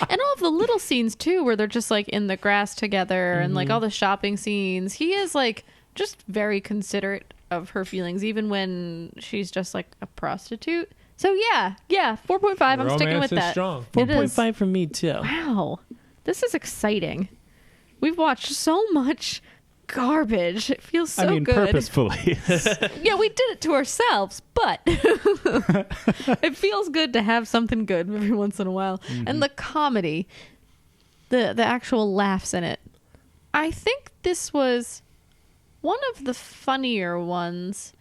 And all of the little scenes too, where they're just like in the grass together and like all the shopping scenes. He is like just very considerate of her feelings, even when she's just like a prostitute. So yeah, 4.5. I'm sticking with that. Strong. 4.5 for me too. Wow, this is exciting. We've watched so much garbage. It feels so good. Purposefully. Yeah, we did it to ourselves, but it feels good to have something good every once in a while. And the comedy, the actual laughs in it. I think this was one of the funnier ones.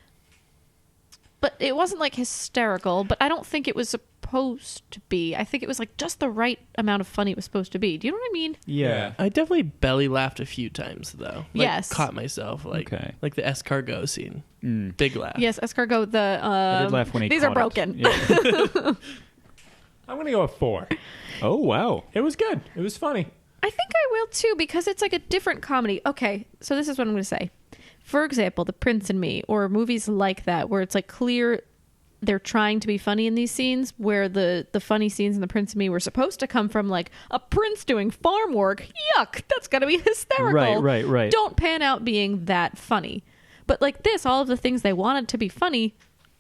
But it wasn't like hysterical, but I don't think it was supposed to be. I think it was like just the right amount of funny it was supposed to be. Do you know what I mean? Yeah. I definitely belly laughed a few times though. Like, Yes. Caught myself like Okay. like the escargot scene. Big laugh. Yes, escargot. I did laugh when he these are caught it. broken. Yeah. I'm going to go with 4. Oh, wow. It was good. It was funny. I think I will too, because it's like a different comedy. Okay, so this is what I'm going to say. For example, The Prince and Me, or movies like that, where it's like clear they're trying to be funny in these scenes, where the funny scenes in The Prince and Me were supposed to come from like a prince doing farm work. Yuck, that's got to be hysterical. Right. Don't pan out being that funny. But like this, all of the things they wanted to be funny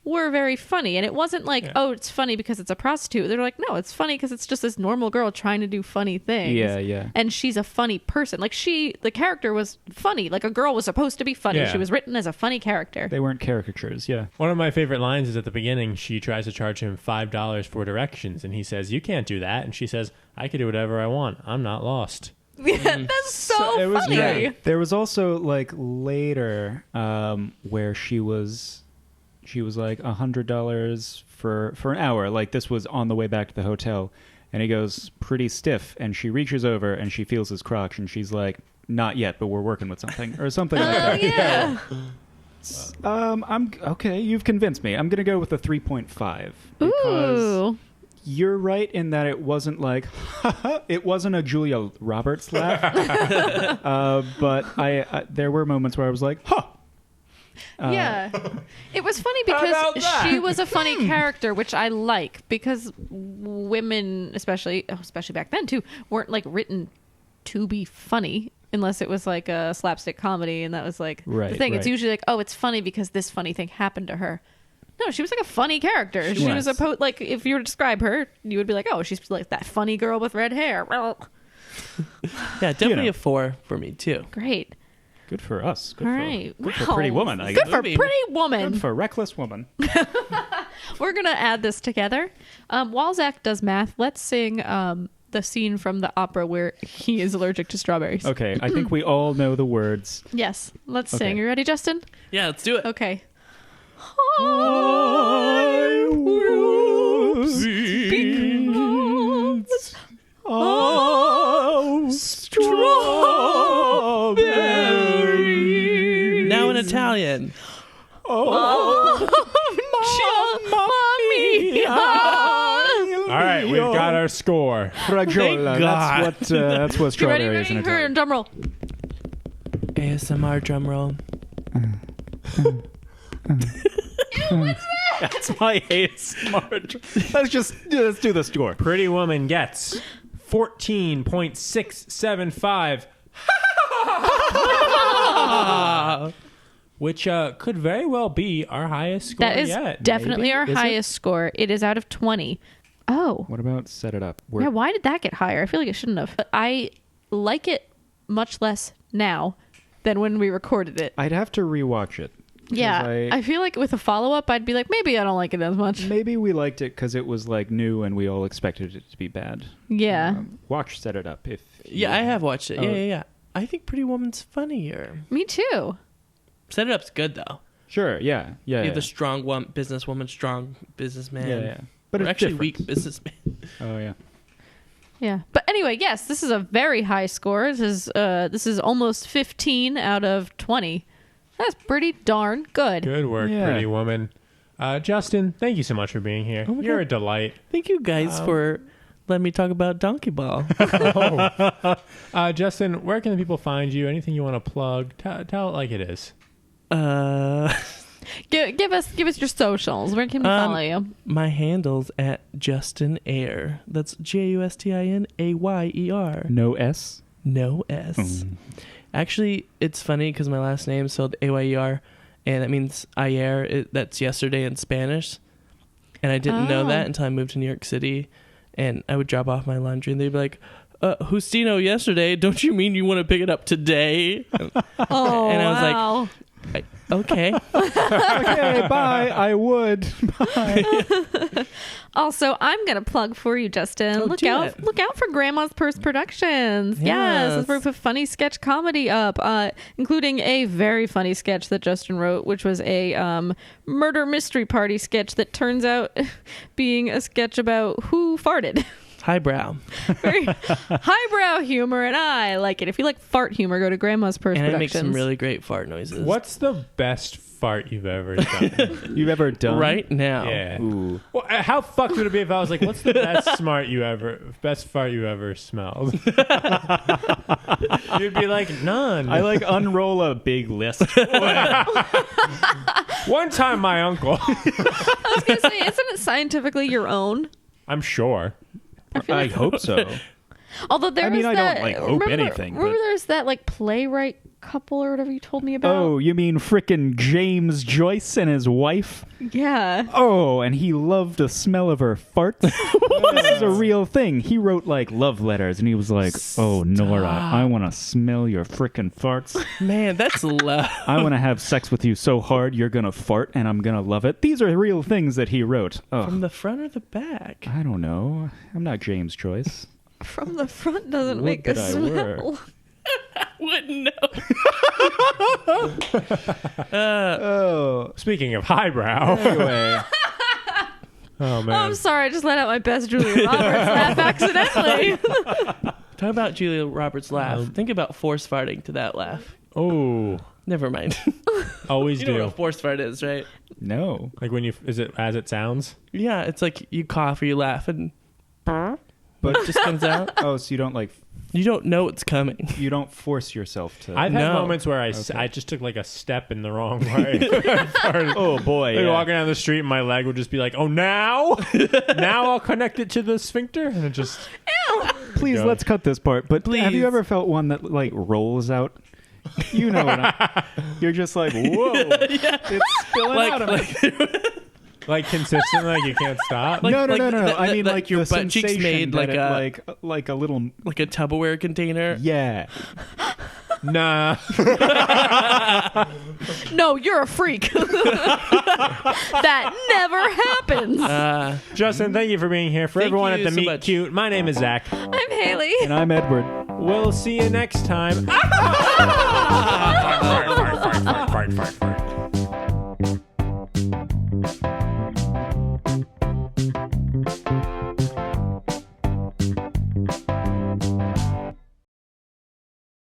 were very funny. And it wasn't like, oh, it's funny because it's a prostitute. They're like, no, it's funny because it's just this normal girl trying to do funny things. Yeah. And she's a funny person. Like the character was funny. Like a girl was supposed to be funny. Yeah. She was written as a funny character. They weren't caricatures, yeah. One of my favorite lines is at the beginning. She tries to charge him $5 for directions, and he says, "You can't do that." And she says, "I can do whatever I want. I'm not lost." Yeah, that's so it was funny. great. There was also like later where she was like $100 for an hour. Like this was on the way back to the hotel, and he goes pretty stiff, and she reaches over and she feels his crotch, and she's like, "Not yet, but we're working with something," or something like that. Yeah. I'm okay. You've convinced me. I'm gonna go with a 3.5 because Ooh. you're right in that it wasn't like it wasn't a Julia Roberts laugh, but I there were moments where I was like, "Huh." Yeah. It was funny because she was a funny character, which I like, because women, especially back then too, weren't like written to be funny unless it was like a slapstick comedy, and that was like the thing. It's usually like, oh, it's funny because this funny thing happened to her. No, she was like a funny character. She was like, if you were to describe her, you would be like, oh, she's like that funny girl with red hair. Well, yeah, definitely a 4 for me too. great. Good for us. Good All for, right. Good for Pretty Woman. I Good guess. for Pretty Woman. Good for Reckless Woman. We're going to add this together. While Zach does math, let's sing the scene from the opera where he is allergic to strawberries. Okay, I think we all know the words. Yes, let's Okay. sing. You ready, Justin? Yeah, let's do it. Okay. Strawberry. Now in Italian. Mommy. All right, we've got our score. Raggiola. God. That's what You ready? strawberry is in Ready? Italian. Drum roll. ASMR drum roll. That's my ASMR. Let's do the score. Pretty Woman gets 14.675. Which could very well be our highest score That is yet. definitely maybe? our Is it? highest score. It is out of 20. Oh. What about Set It Up? Yeah, why did that get higher? I feel like it shouldn't have. But I like it much less now than when we recorded it. I'd have to rewatch it. 'Cause Yeah. I feel like with a follow-up, I'd be like, maybe I don't like it as much. Maybe we liked it because it was like new and we all expected it to be bad. Yeah. Watch Set It Up if. Yeah, I have watched it. Oh. Yeah. I think Pretty Woman's funnier. Me too. Set It Up's good though. Sure. Yeah. Yeah. You Yeah. have the strong businesswoman, strong businessman. Yeah. But Or it's actually different. weak businessman. Oh yeah. Yeah. But anyway, yes, this is a very high score. This is almost 15 out of 20. That's pretty darn good. Good work, Yeah. Pretty Woman. Justin, thank you so much for being here. Oh my You're God. a delight. Thank you guys for letting me talk about Donkey Ball. Justin, where can the people find you? Anything you want to plug? Tell it like it is. Give us your socials. Where can we follow you? My handle's at Justin Ayer. That's JUSTINAYER. No S. No S. Actually, it's funny because my last name's spelled AYER, and that means ayer. That's yesterday in Spanish. And I didn't know that until I moved to New York City, and I would drop off my laundry, and they'd be like, Justino, yesterday, don't you mean you want to pick it up today? Oh, and I was like, wow. Okay. Okay. Bye. I would. Also, I'm gonna plug for you, Justin. Oh, look do out! it. Look out for Grandma's Purse Productions. Yes, Yes. we're a funny sketch comedy up, including a very funny sketch that Justin wrote, which was a murder mystery party sketch that turns out being a sketch about who farted. Highbrow. Very highbrow humor, and I like it. If you like fart humor, go to Grandma's Purse And I make Productions. some really great fart noises. What's the best fart you've ever done? You've ever done? Right now. Yeah. Ooh. Well, how fucked would it be if I was like, "What's the best best fart you ever smelled?" You'd be like, "None." I like unroll a big list. One time, my uncle. I was gonna say, isn't it scientifically your own? I'm sure. I hope so. Although there I mean, was I that, don't, like, hope remember, anything, Remember, but- there's that like playwright couple or whatever you told me about. Oh, you mean frickin' James Joyce and his wife? Yeah. Oh, and he loved the smell of her farts. This is a real thing. He wrote like love letters, and he was like, "Oh, Nora, I want to smell your frickin' farts. Man, that's love. I want to have sex with you so hard you're gonna fart, and I'm gonna love it." These are real things that he wrote. From Oh, the front or the back? I don't know. I'm not James Joyce. From the front doesn't Would make a that I were. smell. Wouldn't know. Oh, Speaking of highbrow. anyway. Oh Oh, man. I'm sorry. I just let out my best Julia Roberts laugh accidentally. Talk about Julia Roberts' laugh. Think about force farting to that laugh. Oh, Never mind. always You know do. what a force fart is, right? No. Like when is it as it sounds? Yeah, it's like you cough or you laugh and but it just comes out. Oh, so you don't like You don't know it's coming. you don't force yourself to. I've had No. moments where I just took like a step in the wrong way. Farted. Oh boy. Like yeah. walking down the street and my leg would just be like, "Oh, now I'll connect it to the sphincter," and it just Please, Go. let's cut this part. But have Please. you ever felt one that like rolls out? You know what you're just like, whoa, it's spilling out of me. like consistent, like you can't stop. Like- no. that- I mean, that like your the butt cheeks sensation made that like it, like a little, like a Tupperware container. yeah. Nah. No, you're a freak. That never happens. Justin, thank you for being here. For Thank everyone at you the so Meet much. Cute, my name is Zach. I'm Haley. And I'm Edward. We'll see you next time.